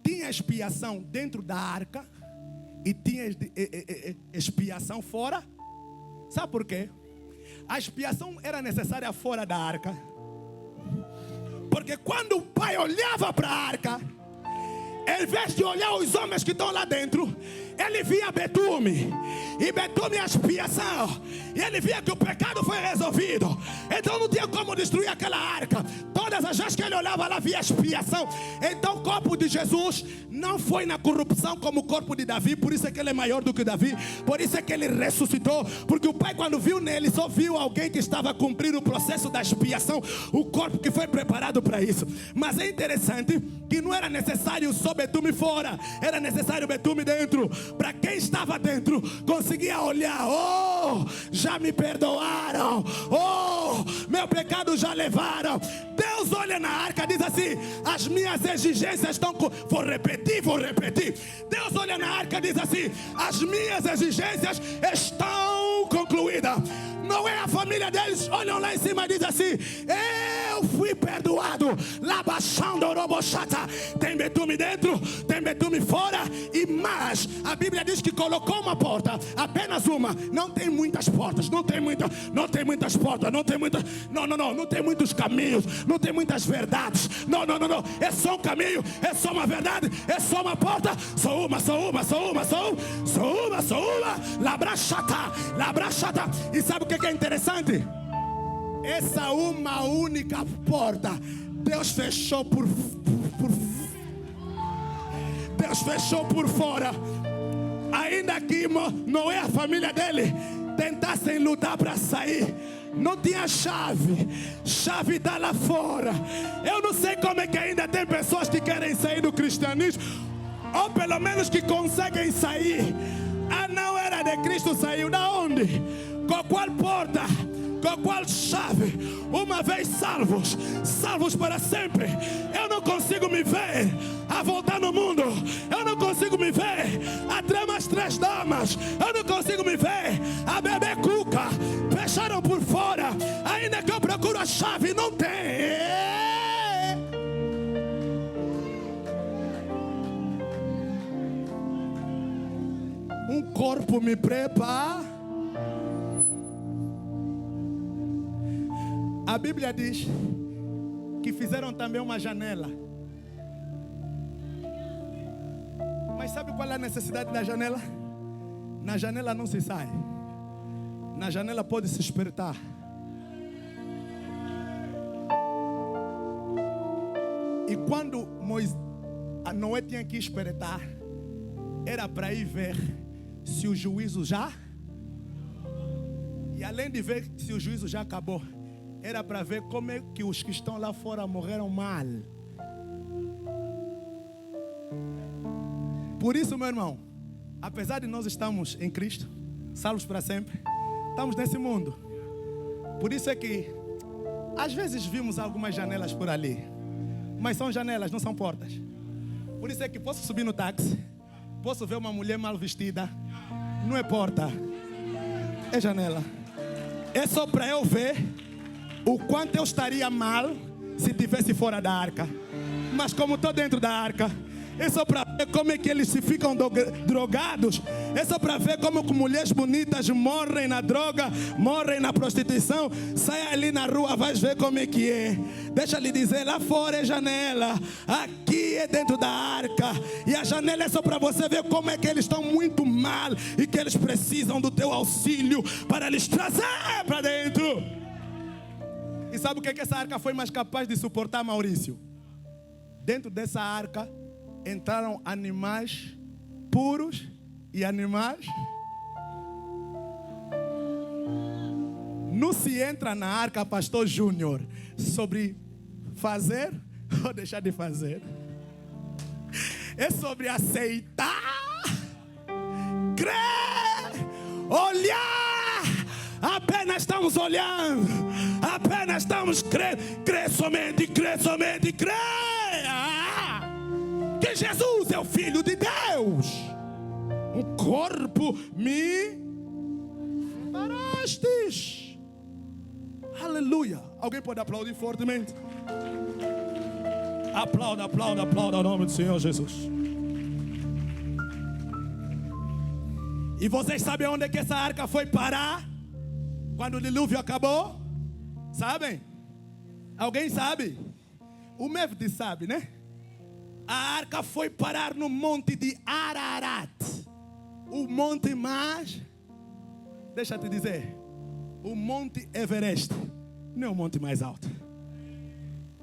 S1: tinha expiação dentro da arca e tinha expiação fora. Sabe por quê? A expiação era necessária fora da arca, porque quando o pai olhava para a arca, em vez de olhar os homens que estão lá dentro, ele via betume. E betume é expiação. E ele via que o pecado foi resolvido. Então não tinha como destruir aquela arca. Todas as vezes que ele olhava lá, via expiação. Então o corpo de Jesus não foi na corrupção como o corpo de Davi. Por isso é que ele é maior do que Davi. Por isso é que ele ressuscitou. Porque o pai, quando viu nele, só viu alguém que estava cumprindo o processo da expiação. O corpo que foi preparado para isso. Mas é interessante que não era necessário só betume fora. Era necessário betume dentro. Para quem estava dentro, conseguia olhar: oh, já me perdoaram, oh, meu pecado já levaram. Deus olha na arca e diz assim: as minhas exigências estão... Vou repetir. Deus olha na arca e diz assim: as minhas exigências estão concluídas. Noé e a família deles olham lá em cima e dizem assim: eu fui perdoado. Labaxando robochata. Tem betume dentro, tem betume fora. E mais, a Bíblia diz que colocou uma porta, apenas uma. Não tem muitas portas, não tem muitas portas, não tem muitos caminhos, não tem muitas verdades. Não. É só um caminho, é só uma verdade, é só uma porta. Só uma. Labrachata. E sabe o que é interessante? Essa uma única porta, Deus fechou Deus fechou por fora. Ainda que Noé e a família dele tentassem lutar para sair, não tinha chave está lá fora. Eu não sei como é que ainda tem pessoas que querem sair do cristianismo, ou pelo menos que conseguem sair. Não era de Cristo, saiu da onde? Com qual porta? Com qual chave? Uma vez salvos para sempre. Eu não consigo me ver a voltar no mundo. Eu não consigo me ver a ter mais 3 damas. Eu não consigo me ver a beber cuca. Fecharam por fora. Ainda que eu procuro a chave, não tem. Um corpo me prepara. A Bíblia diz que fizeram também uma janela. Mas sabe qual é a necessidade da janela? Na janela não se sai. Na janela pode se espertar. E quando Noé tinha que espertar, era para ir ver se o juízo já. E além de ver se o juízo já acabou, era para ver como é que os que estão lá fora morreram mal. Por isso, meu irmão, apesar de nós estarmos em Cristo, salvos para sempre, estamos nesse mundo. Por isso é que às vezes vimos algumas janelas por ali, mas são janelas, não são portas. Por isso é que posso subir no táxi, posso ver uma mulher mal vestida, não é porta, é janela. É só para eu ver o quanto eu estaria mal se estivesse fora da arca. Mas como estou dentro da arca, é só para ver como é que eles se ficam drogados. É só para ver como mulheres bonitas morrem na droga, morrem na prostituição. Sai ali na rua, vais ver como é que é. Deixa lhe dizer, lá fora é janela, aqui é dentro da arca. E a janela é só para você ver como é que eles estão muito mal e que eles precisam do teu auxílio para lhes trazer para dentro. E sabe o que essa arca foi mais capaz de suportar, Maurício? Dentro dessa arca entraram animais puros e animais. Não se entra na arca, pastor Júnior, sobre fazer ou deixar de fazer. É sobre aceitar, crer, olhar. Apenas estamos olhando, apenas estamos crendo. Crer somente, crer. Que Jesus é o Filho de Deus. Um corpo me darastes. Aleluia. Alguém pode aplaudir fortemente? Aplauda o nome do Senhor Jesus. E vocês sabem onde é que essa arca foi parar? Quando o dilúvio acabou? Sabem? Alguém sabe? O Mevdi sabe, né? A arca foi parar no monte de Ararat. O monte mais... Deixa eu te dizer. O monte Everest não é o monte mais alto.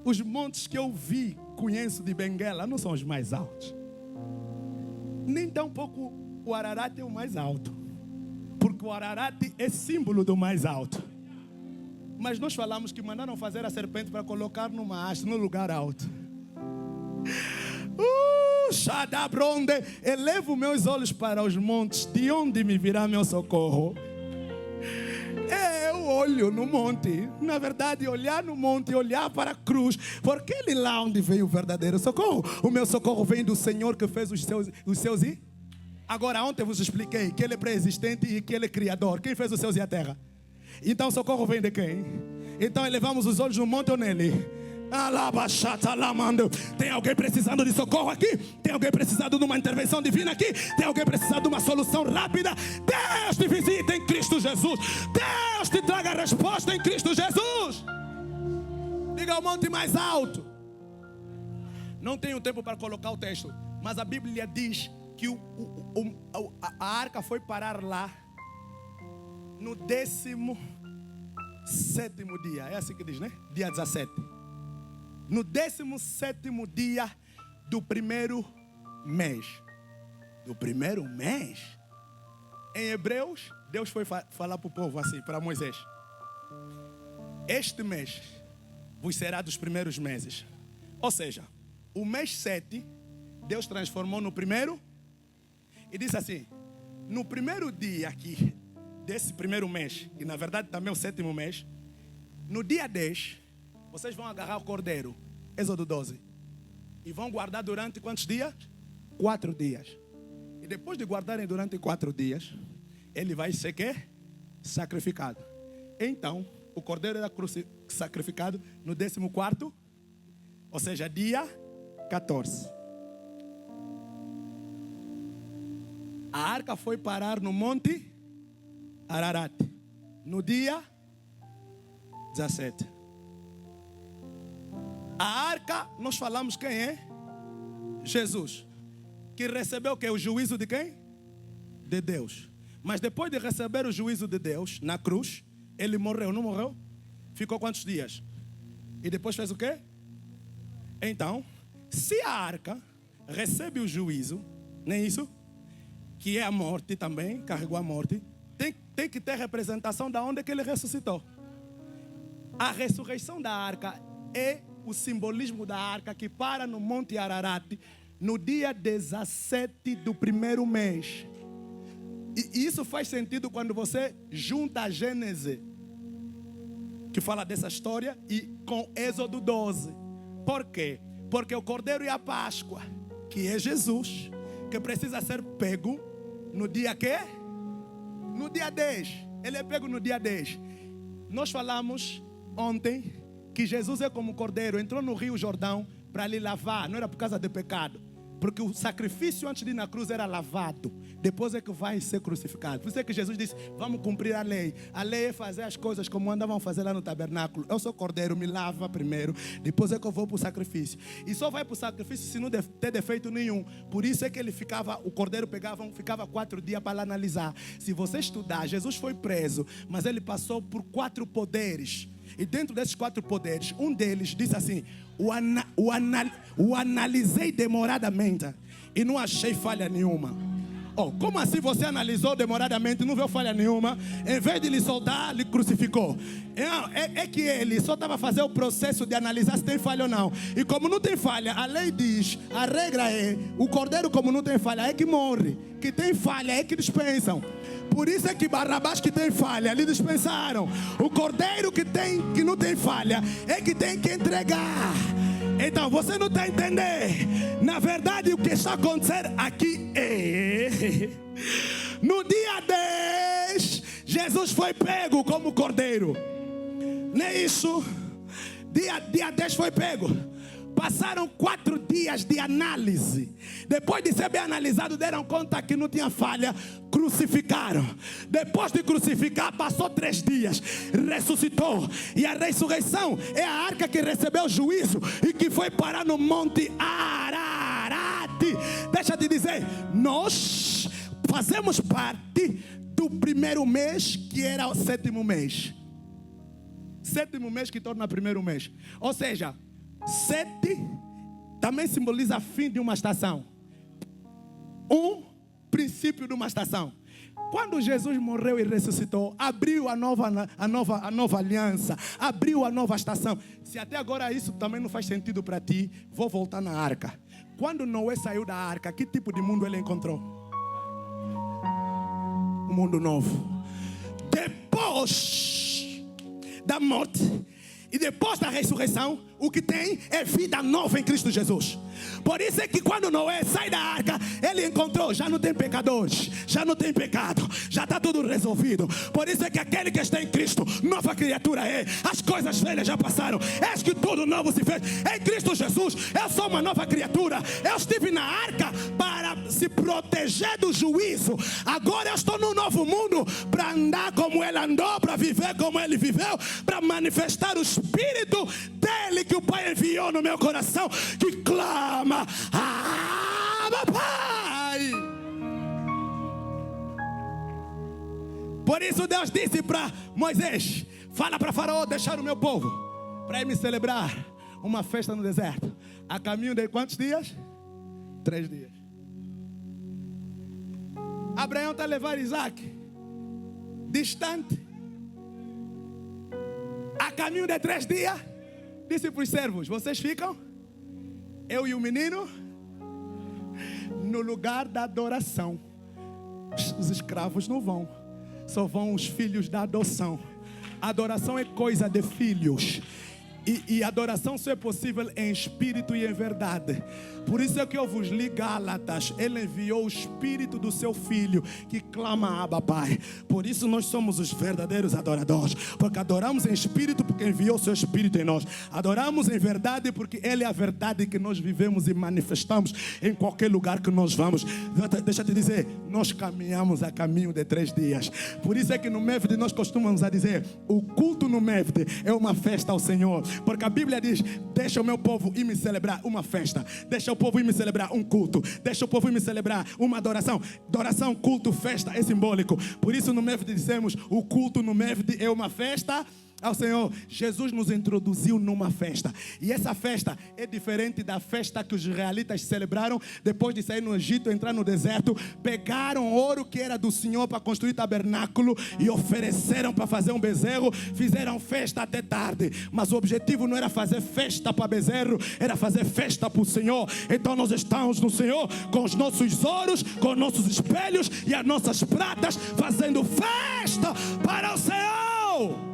S1: Os montes que eu vi, conheço de Benguela, não são os mais altos. Nem tampouco o Ararat é o mais alto. Porque o Ararat é símbolo do mais alto. Mas nós falamos que mandaram fazer a serpente para colocar numa haste, no lugar alto. Shadabronde, elevo meus olhos para os montes, de onde me virá meu socorro? Eu olho no monte. Na verdade, olhar no monte, olhar para a cruz, porque ele lá onde veio o verdadeiro socorro. O meu socorro vem do Senhor que fez os seus e... Agora, ontem vos expliquei que Ele é pré-existente e que Ele é Criador. Quem fez os céus e a terra? Então o socorro vem de quem? Então elevamos os olhos no monte ou nele? Tem alguém precisando de socorro aqui? Tem alguém precisando de uma intervenção divina aqui? Tem alguém precisando de uma solução rápida? Deus te visita em Cristo Jesus. Deus te traga a resposta em Cristo Jesus. Diga ao monte mais alto. Não tenho tempo para colocar o texto, mas a Bíblia diz que a arca foi parar lá no 17º dia. É assim que diz, né? Dia 17. No 17º dia do primeiro mês. Do primeiro mês? Em Hebreus, Deus foi falar para o povo assim, para Moisés: este mês vos será dos primeiros meses. Ou seja, o mês 7, Deus transformou no primeiro. E disse assim: no primeiro dia aqui, desse primeiro mês, e na verdade também o 7º mês, no dia 10, vocês vão agarrar o cordeiro, Êxodo 12, e vão guardar durante quantos dias? 4 dias. E depois de guardarem durante 4 dias, ele vai ser quê? Sacrificado. Então, o cordeiro era sacrificado no 14º, ou seja, dia 14. A arca foi parar no monte Ararat no dia 17. A arca, nós falamos quem é? Jesus. Que recebeu o quê? O juízo de quem? De Deus. Mas depois de receber o juízo de Deus na cruz, ele morreu, não morreu? Ficou quantos dias? E depois fez o quê? Então, se a arca recebe o juízo, nem isso? Que é a morte também, carregou a morte, tem que ter representação da onde que ele ressuscitou. A ressurreição da arca é o simbolismo da arca que para no Monte Ararat no dia 17 do primeiro mês. E isso faz sentido quando você junta a Gênesis, que fala dessa história, e com Êxodo 12. Por quê? Porque o Cordeiro e a Páscoa, que é Jesus, que precisa ser pego no dia quê? No dia 10. Ele é pego no dia 10. Nós falamos ontem que Jesus é como o Cordeiro, entrou no Rio Jordão para lhe lavar. Não era por causa do pecado, porque o sacrifício antes de ir na cruz era lavado. Depois é que vai ser crucificado. Por isso é que Jesus disse: vamos cumprir a lei. A lei é fazer as coisas como andavam a fazer lá no tabernáculo. Eu sou cordeiro, me lava primeiro, depois é que eu vou para o sacrifício. E só vai para o sacrifício se não ter defeito nenhum. Por isso é que ele ficava, o cordeiro ficava 4 dias para analisar. Se você estudar, Jesus foi preso, mas ele passou por 4 poderes. E dentro desses 4 poderes, um deles disse assim: o analisei demoradamente e não achei falha nenhuma. Oh, como assim você analisou demoradamente e não viu falha nenhuma? Em vez de lhe soltar, lhe crucificou. É que ele só estava fazendo o processo de analisar se tem falha ou não. E como não tem falha, a lei diz, a regra é, o cordeiro como não tem falha é que morre. Que tem falha é que dispensam. Por isso é que Barrabás que tem falha, lhe dispensaram. O cordeiro que não tem falha é que tem que entregar. Então você não está entendendo. Na verdade o que está acontecendo aqui é: no dia 10 Jesus foi pego como cordeiro. Não é isso? Dia 10 foi pego. Passaram 4 dias de análise. Depois de ser bem analisado, deram conta que não tinha falha, crucificaram. Depois de crucificar, passou 3 dias, ressuscitou. E a ressurreição é a arca que recebeu o juízo e que foi parar no Monte Ararat. Deixa eu te dizer, nós fazemos parte do primeiro mês, que era o 7º mês. 7º mês que torna primeiro mês. Ou seja, 7 também simboliza fim de uma estação. Princípio de uma estação. Quando Jesus morreu e ressuscitou, abriu a nova aliança, abriu a nova estação. Se até agora isso também não faz sentido para ti, vou voltar na arca. Quando Noé saiu da arca, que tipo de mundo ele encontrou? Um mundo novo. Depois da morte, E depois da ressurreição, o que tem é vida nova em Cristo Jesus. Por isso é que quando Noé sai da arca, ele encontrou, já não tem pecadores, já não tem pecado, já está tudo resolvido. Por isso é que aquele que está em Cristo, nova criatura é. As coisas velhas já passaram, eis que tudo novo se fez. Em Cristo Jesus, eu sou uma nova criatura. Eu estive na arca para se proteger do juízo. Agora eu estou no novo mundo para andar como ele andou, para viver como ele viveu, para manifestar o Espírito dele que o Pai enviou no meu coração, que clama: Abba, Pai. Por isso Deus disse para Moisés: fala para Faraó deixar o meu povo para ir me celebrar uma festa no deserto. A caminho de quantos dias? 3 dias. Abraão está a levar Isaac distante. A caminho de 3 dias, disse para os servos: vocês ficam, eu e o menino, no lugar da adoração. Os escravos não vão, só vão os filhos da adoção. Adoração é coisa de filhos. E adoração só é possível em espírito e em verdade. Por isso é que eu vos li Gálatas. Ele enviou o espírito do seu filho que clama: Abba, Pai. Por isso nós somos os verdadeiros adoradores, porque adoramos em espírito porque enviou o seu espírito em nós. Adoramos em verdade porque ele é a verdade que nós vivemos e manifestamos em qualquer lugar que nós vamos. Deixa eu te dizer, nós caminhamos a caminho de 3 dias. Por isso é que no Mevde nós costumamos a dizer: o culto no Mevde é uma festa ao Senhor. Porque a Bíblia diz: deixa o meu povo ir me celebrar uma festa, deixa o povo ir me celebrar um culto, deixa o povo ir me celebrar uma adoração. Adoração, culto, festa é simbólico. Por isso no Mevde dizemos: o culto no Mevde é uma festa ao Senhor. Jesus nos introduziu numa festa, e essa festa é diferente da festa que os israelitas celebraram depois de sair no Egito, entrar no deserto. Pegaram ouro que era do Senhor para construir tabernáculo e ofereceram para fazer um bezerro. Fizeram festa até tarde, mas o objetivo não era fazer festa para bezerro, era fazer festa para o Senhor. Então nós estamos no Senhor com os nossos ouros, com os nossos espelhos e as nossas pratas, fazendo festa para o Senhor.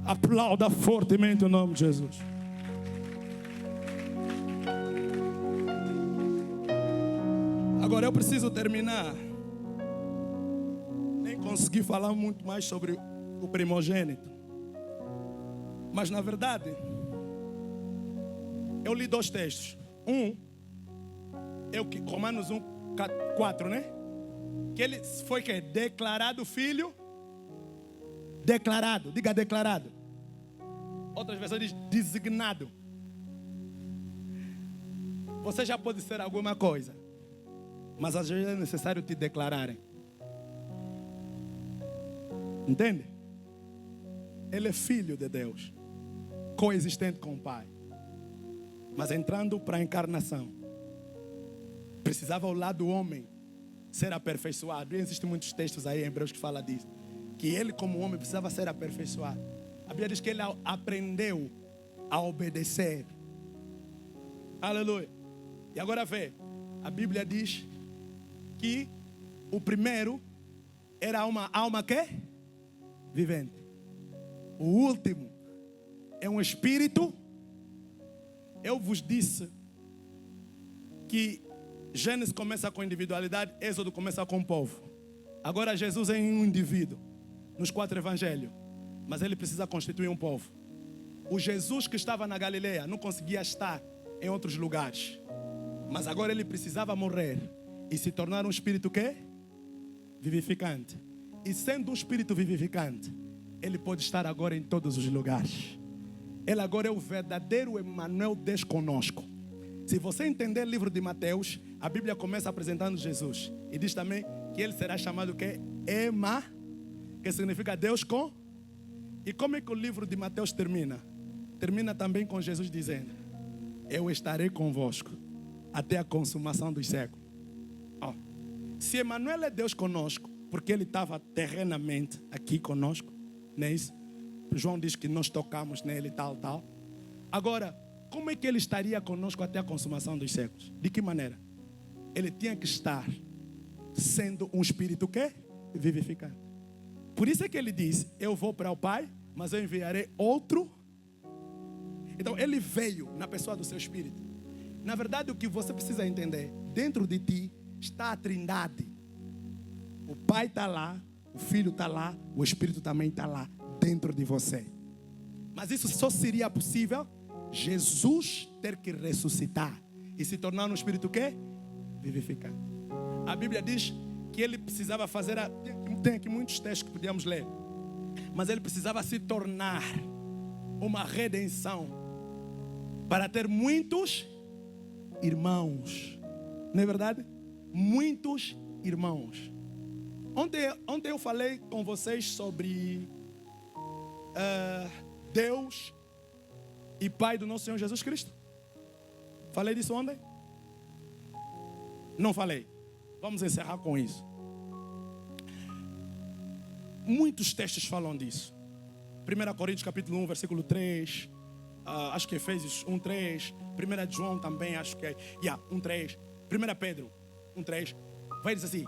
S1: Aplauda fortemente o nome de Jesus. Agora eu preciso terminar. Nem consegui falar muito mais sobre o primogênito. Mas na verdade, eu li 2 textos. Romanos 1:4, né? Que ele foi que declarado filho. Declarado, diga declarado. Outras versões diz designado. Você já pode ser alguma coisa, mas às vezes é necessário te declararem. Entende? Ele é filho de Deus, coexistente com o Pai, mas entrando para a encarnação, precisava o lado homem ser aperfeiçoado. E existem muitos textos aí em Hebreus que falam disso, que ele como homem precisava ser aperfeiçoado. A Bíblia diz que ele aprendeu a obedecer. Aleluia. E agora vê, a Bíblia diz que o primeiro era uma alma que? Vivente. O último é um espírito. Eu vos disse que Gênesis começa com individualidade, Êxodo começa com o povo. Agora Jesus é um indivíduo nos 4 evangelhos, mas ele precisa constituir um povo. O Jesus que estava na Galileia não conseguia estar em outros lugares, mas agora ele precisava morrer e se tornar um espírito que? Vivificante. E sendo um espírito vivificante, ele pode estar agora em todos os lugares. Ele agora é o verdadeiro Emmanuel, Deus conosco. Se você entender o livro de Mateus, a Bíblia começa apresentando Jesus e diz também que ele será chamado que que significa Deus com. E como é que o livro de Mateus termina? Termina também com Jesus dizendo: eu estarei convosco até a consumação dos séculos. Se Emmanuel é Deus conosco, porque ele estava terrenamente aqui conosco, não é isso? João diz que nós tocamos nele, tal. Agora, como é que ele estaria conosco até a consumação dos séculos? De que maneira? Ele tinha que estar sendo um espírito que? Vivificante. Por isso é que ele diz: eu vou para o Pai, mas eu enviarei outro. Então ele veio na pessoa do seu Espírito. Na verdade, o que você precisa entender, dentro de ti está a Trindade. O Pai está lá, o Filho está lá, o Espírito também está lá, dentro de você. Mas isso só seria possível Jesus ter que ressuscitar e se tornar um Espírito que vivificante. A Bíblia diz que ele precisava fazer, tem aqui muitos textos que podíamos ler, mas ele precisava se tornar uma redenção para ter muitos irmãos. Não é verdade? Muitos irmãos. Ontem eu falei com vocês sobre Deus e Pai do nosso Senhor Jesus Cristo. Falei disso ontem? Não falei. Vamos encerrar com isso. Muitos textos falam disso. 1 Coríntios capítulo 1, versículo 3. Acho que Efésios 1, 3. 1 João também, acho que é 1, 3. 1 Pedro 1, 3. Vai dizer assim: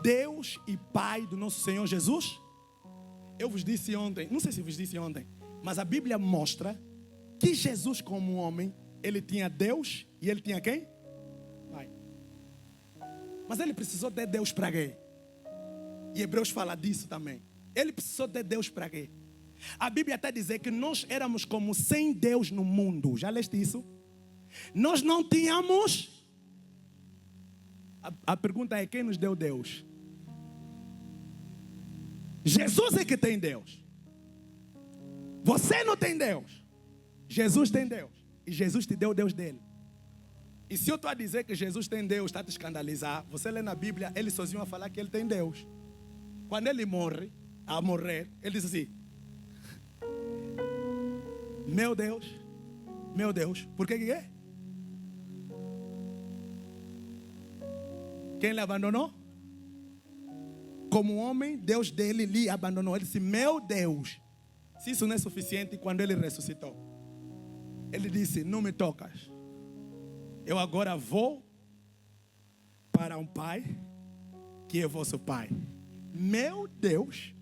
S1: Deus e Pai do nosso Senhor Jesus. Eu vos disse ontem, não sei se vos disse ontem, mas a Bíblia mostra que Jesus, como homem, ele tinha Deus e ele tinha quem? Pai. Mas ele precisou de Deus para quê? E Hebreus fala disso também. Ele precisou de Deus para quê? A Bíblia até diz que nós éramos como sem Deus no mundo. Já leste isso? Nós não tínhamos. A pergunta é: quem nos deu Deus? Jesus é que tem Deus. Você não tem Deus. Jesus tem Deus. E Jesus te deu o Deus dele. E se eu estou a dizer que Jesus tem Deus, está a te escandalizar. Você lê na Bíblia, ele sozinho a falar que ele tem Deus. Quando ele morre, a morrer, ele diz assim: meu Deus, por que é? Quem lhe abandonou? Como homem, Deus dele lhe abandonou. Ele disse: meu Deus. Se isso não é suficiente, quando ele ressuscitou, ele disse: não me tocas. Eu agora vou para um Pai que é vosso Pai. Meu Deus.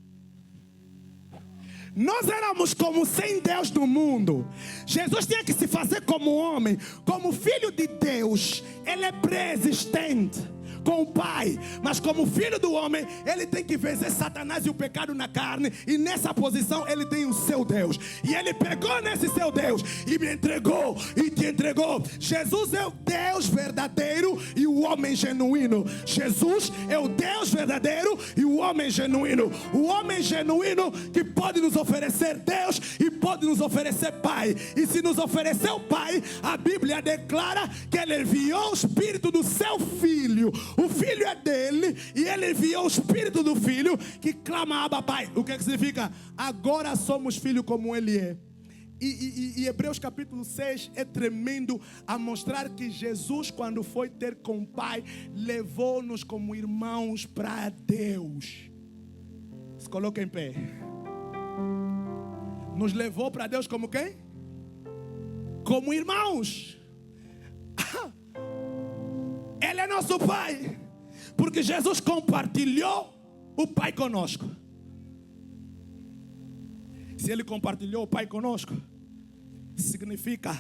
S1: Nós éramos como sem Deus no mundo. Jesus tinha que se fazer como homem, como filho de Deus. Ele é pré-existente com o Pai, mas como filho do homem, ele tem que vencer Satanás e o pecado na carne, e nessa posição ele tem o seu Deus, e ele pegou nesse seu Deus e me entregou e te entregou. Jesus é o Deus verdadeiro e o homem genuíno. Jesus é o Deus verdadeiro e o homem genuíno. O homem genuíno que pode nos oferecer Deus e pode nos oferecer Pai. E se nos oferecer o Pai, a Bíblia declara que ele enviou o Espírito do seu Filho. O Filho é dele e ele enviou o Espírito do Filho que clama Abba Pai. O que é que significa? Agora somos filhos como ele é. E Hebreus capítulo 6 é tremendo a mostrar que Jesus, quando foi ter com o Pai, levou-nos como irmãos para Deus. Se coloca em pé. Nos levou para Deus como quem? Como irmãos. Ele é nosso Pai, porque Jesus compartilhou o Pai conosco. Se ele compartilhou o Pai conosco, significa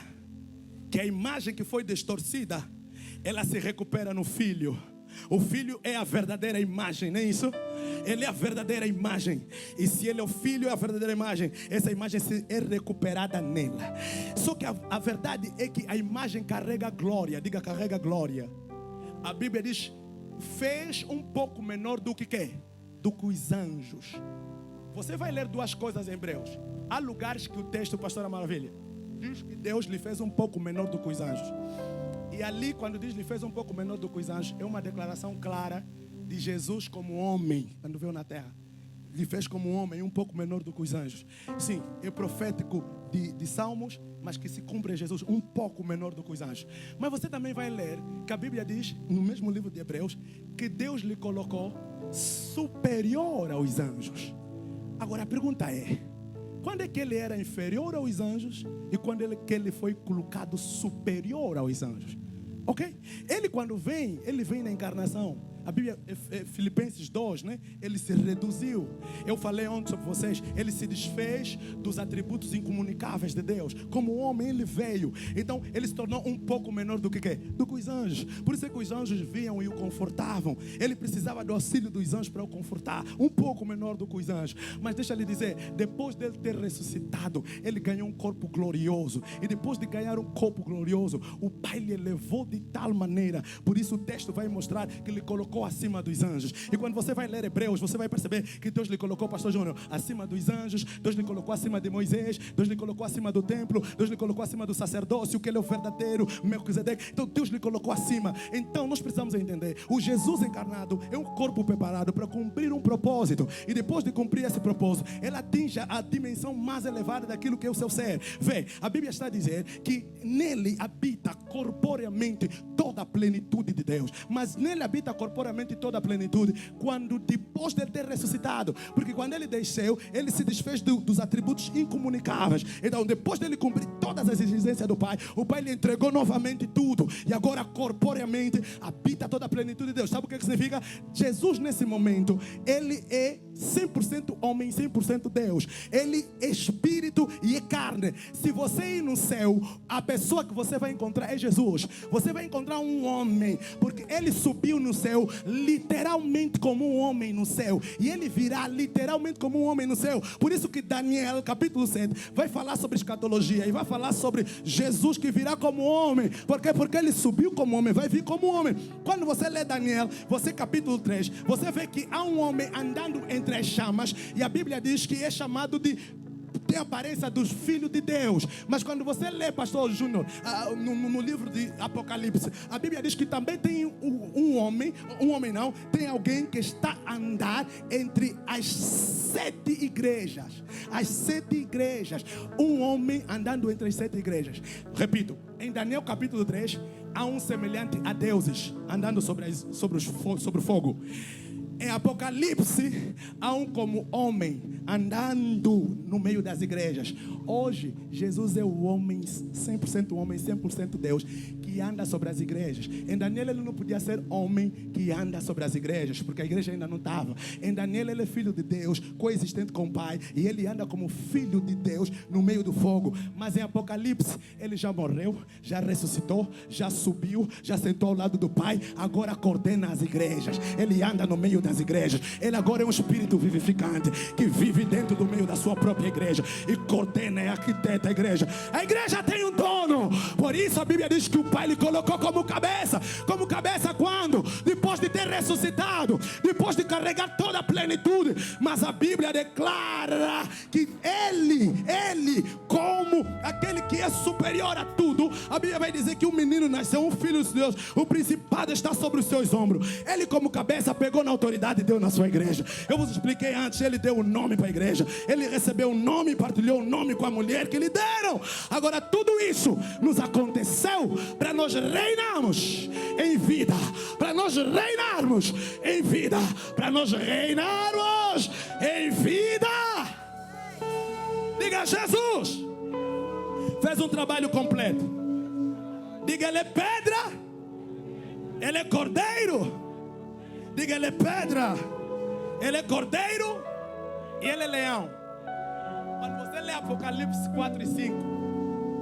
S1: que a imagem que foi distorcida, ela se recupera no Filho. O Filho é a verdadeira imagem, não é isso? Ele é a verdadeira imagem. E se ele é o Filho, é a verdadeira imagem. Essa imagem é recuperada nela. Só que a verdade é que a imagem carrega glória. Diga, carrega glória. A Bíblia diz: fez um pouco menor do que quê? Do que os anjos. Você vai ler duas coisas em Hebreus. Há lugares que o texto, Pastora Maravilha, diz que Deus lhe fez um pouco menor do que os anjos. E ali, quando diz lhe fez um pouco menor do que os anjos, é uma declaração clara de Jesus como homem, quando veio na terra. Lhe fez como homem um pouco menor do que os anjos. Sim, é profético de Salmos, mas que se cumpre em Jesus um pouco menor do que os anjos. Mas você também vai ler que a Bíblia diz, no mesmo livro de Hebreus, que Deus lhe colocou superior aos anjos. Agora a pergunta é: quando é que ele era inferior aos anjos e quando é que ele foi colocado superior aos anjos? Ok? Ele quando vem, ele vem na encarnação. A Bíblia, Filipenses 2, né? Ele se reduziu. Eu falei ontem sobre vocês. Ele se desfez dos atributos incomunicáveis de Deus. Como homem, ele veio. Então, ele se tornou um pouco menor do que quê? Do que os anjos. Por isso é que os anjos vinham e o confortavam. Ele precisava do auxílio dos anjos para o confortar. Um pouco menor do que os anjos. Mas deixa eu lhe dizer, depois dele ter ressuscitado, ele ganhou um corpo glorioso. E depois de ganhar um corpo glorioso, o Pai lhe elevou de tal maneira. Por isso o texto vai mostrar que ele colocou acima dos anjos. E quando você vai ler Hebreus, você vai perceber que Deus lhe colocou, pastor Júnior, acima dos anjos. Deus lhe colocou acima de Moisés. Deus lhe colocou acima do templo. Deus lhe colocou acima do sacerdócio, que ele é o verdadeiro Melquisedeque. Então Deus lhe colocou acima. Então nós precisamos entender, o Jesus encarnado é um corpo preparado para cumprir um propósito. E depois de cumprir esse propósito, ele atinge a dimensão mais elevada daquilo que é o seu ser. Vê, a Bíblia está a dizer que nele habita corporeamente toda a plenitude de Deus. Mas nele habita corporeamente toda a plenitude quando depois de ter ressuscitado. Porque quando ele desceu, ele se desfez dos atributos incomunicáveis. Então depois dele cumprir todas as exigências do Pai, o Pai lhe entregou novamente tudo. E agora corporeamente habita toda a plenitude de Deus. Sabe o que significa? Jesus nesse momento, ele é 100% homem, 100% Deus. Ele é espírito e é carne. Se você ir no céu, a pessoa que você vai encontrar é Jesus. Você vai encontrar um homem, porque ele subiu no céu literalmente como um homem no céu, e ele virá literalmente como um homem no céu. Por isso que Daniel capítulo 7 vai falar sobre escatologia e vai falar sobre Jesus que virá como homem. Por quê? Porque ele subiu como homem, vai vir como homem. Quando você lê Daniel, você capítulo 3, você vê que há um homem andando entre as chamas, e a Bíblia diz que é chamado de, tem a aparência dos filhos de Deus. Mas quando você lê, pastor Júnior, no livro de Apocalipse, a Bíblia diz que também tem um homem não, tem alguém que está a andar entre as 7 igrejas. As 7 igrejas. Um homem andando entre as 7 igrejas. Repito, em Daniel capítulo 3, há um semelhante a deuses andando sobre o fogo. Em Apocalipse, há um como homem andando no meio das igrejas. Hoje, Jesus é o homem, 100% homem, 100% Deus, que anda sobre as igrejas. Em Daniel, ele não podia ser homem que anda sobre as igrejas, porque a igreja ainda não estava. Em Daniel, ele é filho de Deus, coexistente com o Pai, e ele anda como filho de Deus no meio do fogo. Mas em Apocalipse, ele já morreu, já ressuscitou, já subiu, já sentou ao lado do Pai, agora coordena as igrejas. Ele anda no meio das igrejas. Ele agora é um espírito vivificante que vive dentro do meio da sua própria igreja e coordena e arquiteta a igreja. A igreja tem um dono. Por isso a Bíblia diz que o Pai lhe colocou como cabeça. Como cabeça quando? Depois de ter ressuscitado, depois de carregar toda a plenitude. Mas a Bíblia declara que ele como aquele que é superior a tudo. A Bíblia vai dizer que um menino nasceu, um filho de Deus, o principado está sobre os seus ombros. Ele como cabeça pegou na autoridade e deu na sua igreja. Eu vos expliquei antes, ele deu um nome para a igreja. Ele recebeu um nome e partilhou um nome com a mulher que lhe deram. Agora tudo isso nos aconteceu para nós reinarmos em vida. Para nós reinarmos em vida. Para nós reinarmos em vida. Diga, Jesus fez um trabalho completo. Diga, ele é pedra, ele é cordeiro. Diga, ele é pedra, ele é cordeiro e ele é leão. Quando você lê Apocalipse 4 e 5,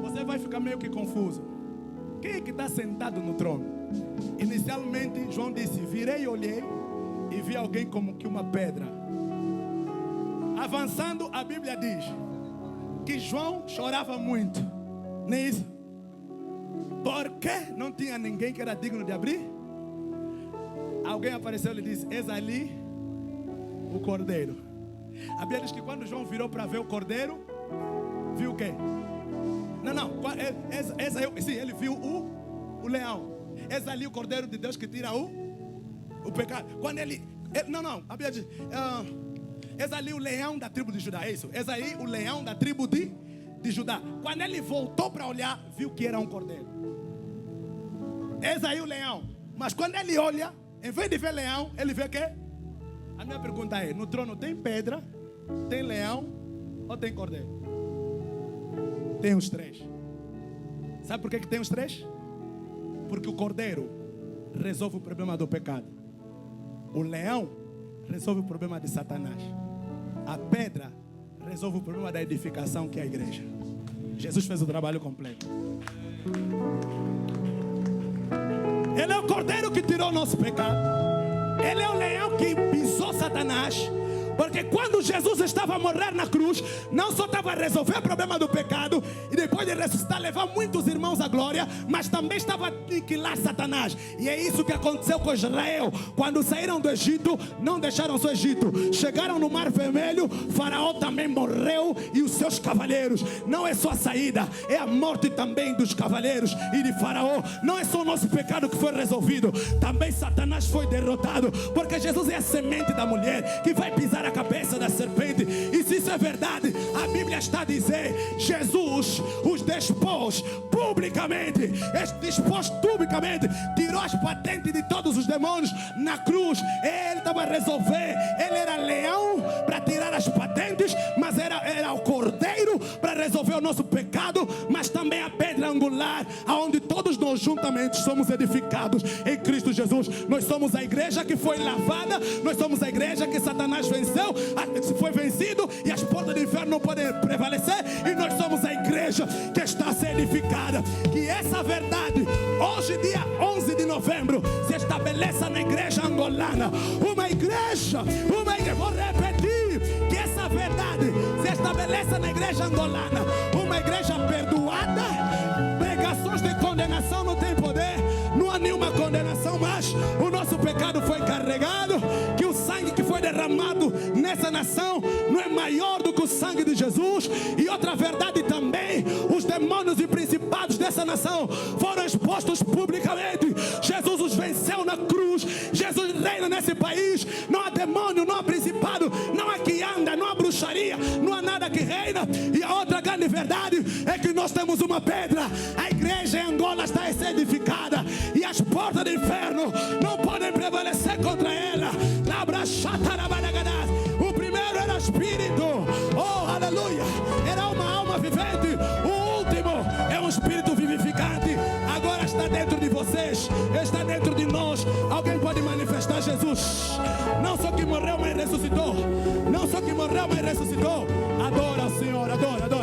S1: você vai ficar meio que confuso. Quem é que está sentado no trono? Inicialmente João disse, virei e olhei e vi alguém como que uma pedra. Avançando, a Bíblia diz que João chorava muito. Não é isso? Porque não tinha ninguém que era digno de abrir. Alguém apareceu e lhe disse, eis ali o cordeiro. A Bíblia diz que quando João virou para ver o cordeiro, viu o quê? Sim, ele viu o leão. Eis ali o cordeiro de Deus que tira o pecado. Quando a Bíblia diz, eis ali o leão da tribo de Judá, é isso? Eis aí o leão da tribo de Judá. Quando ele voltou para olhar, viu que era um cordeiro. Eis aí o leão. Mas quando ele olha, em vez de ver leão, ele vê o quê? A minha pergunta é, no trono tem pedra, tem leão ou tem cordeiro? Tem os três. Sabe por que tem os três? Porque o cordeiro resolve o problema do pecado. O leão resolve o problema de Satanás. A pedra resolve o problema da edificação, que é a igreja. Jesus fez o trabalho completo. Ele é o cordeiro que tirou o nosso pecado. Ele é o leão que pisou Satanás. Porque quando Jesus estava a morrer na cruz, não só estava a resolver o problema do pecado e depois de ressuscitar levar muitos irmãos à glória, mas também estava a aniquilar Satanás. E é isso que aconteceu com Israel. Quando saíram do Egito, não deixaram só o Egito, chegaram no Mar Vermelho, Faraó também morreu e os seus cavaleiros. Não é só a saída, é a morte também dos cavaleiros e de Faraó. Não é só o nosso pecado que foi resolvido, também Satanás foi derrotado, porque Jesus é a semente da mulher que vai pisar a cabeça da serpente. E se isso é verdade, a Bíblia está a dizer: Jesus os dispôs publicamente, tirou as patentes de todos os demônios na cruz. Ele estava a resolver. Ele era leão para tirar as patentes, mas era o cordeiro para resolver o nosso pecado, mas também a pedra angular, aonde todos nós juntamente somos edificados em Cristo Jesus. Nós somos a igreja que foi lavada, nós somos a igreja que Satanás venceu, foi vencido e as portas do inferno não podem prevalecer, e nós somos a igreja que está a ser edificada. Que essa verdade, hoje dia 11 de novembro, se estabeleça na igreja angolana. Uma igreja, vou repetir, que essa verdade se estabeleça na igreja angolana. Uma igreja perdoada, pregações de condenação não tem poder, não há nenhuma condenação mais. O nosso pecado foi carregado, que o sangue que foi derramado nessa nação não é maior do que o sangue de Jesus. E outra verdade também, os demônios e principados dessa nação foram expostos publicamente. Jesus os venceu na cruz. Jesus reina nesse país. Não há demônio, não há principado, não há que anda, não há bruxaria, não há nada que reina. E a outra grande verdade é que nós temos uma pedra. A igreja em Angola está a ser edificada e as portas do inferno não podem prevalecer contra ela. O primeiro era espírito, oh aleluia, era uma alma vivente. O último é um espírito vivificante. Agora está dentro de vocês, está dentro de nós. Alguém pode manifestar Jesus? Não só que morreu, mas ressuscitou. Não só que morreu, mas ressuscitou. Adora o Senhor, adora, adora.